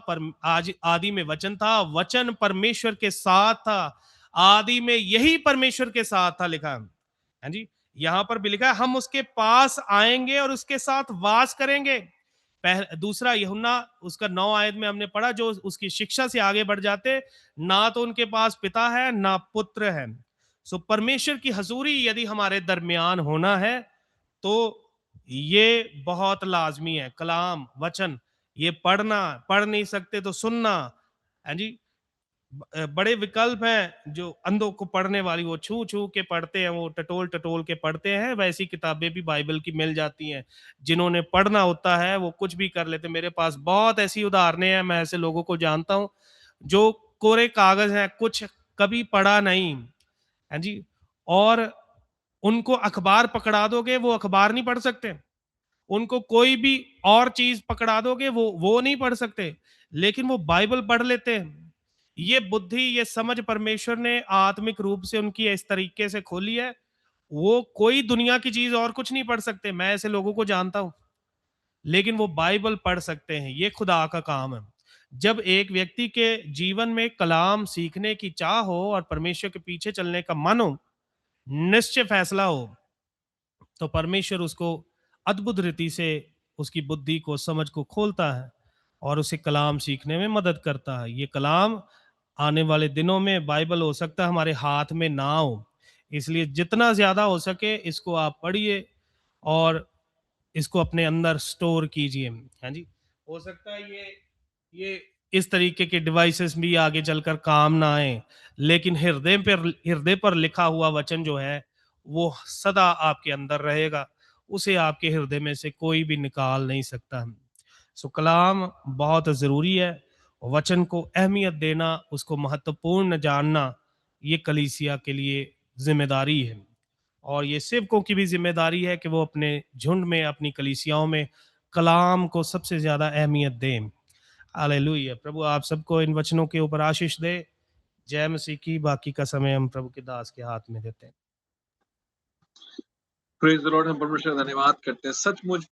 आज आदि में वचन था, वचन परमेश्वर के साथ था, आदि में यही परमेश्वर के साथ था, लिखा है। हाँ जी, यहां पर भी लिखा है हम उसके पास आएंगे और उसके साथ वास करेंगे। दूसरा यूहन्ना उसका 9 आयत में हमने पढ़ा, जो उसकी शिक्षा से आगे बढ़ जाते, ना तो उनके पास पिता है ना पुत्र है। सो परमेश्वर की हजूरी यदि हमारे दरमियान होना है तो ये बहुत लाजमी है। कलाम, वचन, ये पढ़ नहीं सकते तो सुनना। हाँ जी, बड़े विकल्प हैं जो अंधों को पढ़ने वाली, वो छू छू के पढ़ते हैं, वो टटोल टटोल के पढ़ते हैं। वैसी किताबें भी बाइबल की मिल जाती हैं। जिन्होंने पढ़ना होता है वो कुछ भी कर लेते। मेरे पास बहुत ऐसी उदाहरणें हैं, मैं ऐसे लोगों को जानता हूं जो कोरे कागज हैं, कुछ कभी पढ़ा नहीं। हाँ जी, और उनको अखबार पकड़ा दोगे वो अखबार नहीं पढ़ सकते, उनको कोई भी और चीज पकड़ा दोगे वो नहीं पढ़ सकते, लेकिन वो बाइबल पढ़ लेते हैं। ये बुद्धि, ये समझ परमेश्वर ने आत्मिक रूप से उनकी इस तरीके से खोली है, वो कोई दुनिया की चीज और कुछ नहीं पढ़ सकते। मैं ऐसे लोगों को जानता हूं, लेकिन वो बाइबल पढ़ सकते हैं। ये खुदा का काम है। जब एक व्यक्ति के जीवन में कलाम सीखने की चाह हो और परमेश्वर के पीछे चलने का मन हो, निश्चय फैसला हो, तो परमेश्वर उसको अद्भुत रीति से उसकी बुद्धि को, समझ को खोलता है और उसे कलाम सीखने में मदद करता है। ये कलाम आने वाले दिनों में बाइबल हो सकता है हमारे हाथ में ना हो, इसलिए जितना ज्यादा हो सके इसको आप पढ़िए और इसको अपने अंदर स्टोर कीजिए। हाँ जी, हो सकता है ये इस तरीके के डिवाइसेस भी आगे चलकर काम ना आए, लेकिन हृदय पर लिखा हुआ वचन जो है वो सदा आपके अंदर रहेगा, उसे आपके हृदय में से कोई भी निकाल नहीं सकता। सो कलाम बहुत जरूरी है। वचन को अहमियत देना, उसको महत्वपूर्ण जानना, ये कलीसिया के लिए जिम्मेदारी है, और ये सेवकों की भी जिम्मेदारी है कि वो अपने झुंड में, अपनी कलीसियाओं में कलाम को सबसे ज्यादा अहमियत दें। हालेलुया। प्रभु आप सबको इन वचनों के ऊपर आशीष दे। जय मसीह की। बाकी का समय हम प्रभु के दास के हाथ में देते हैं। Praise the Lord. हम परमेश्वर का धन्यवाद करते हैं। सचमुच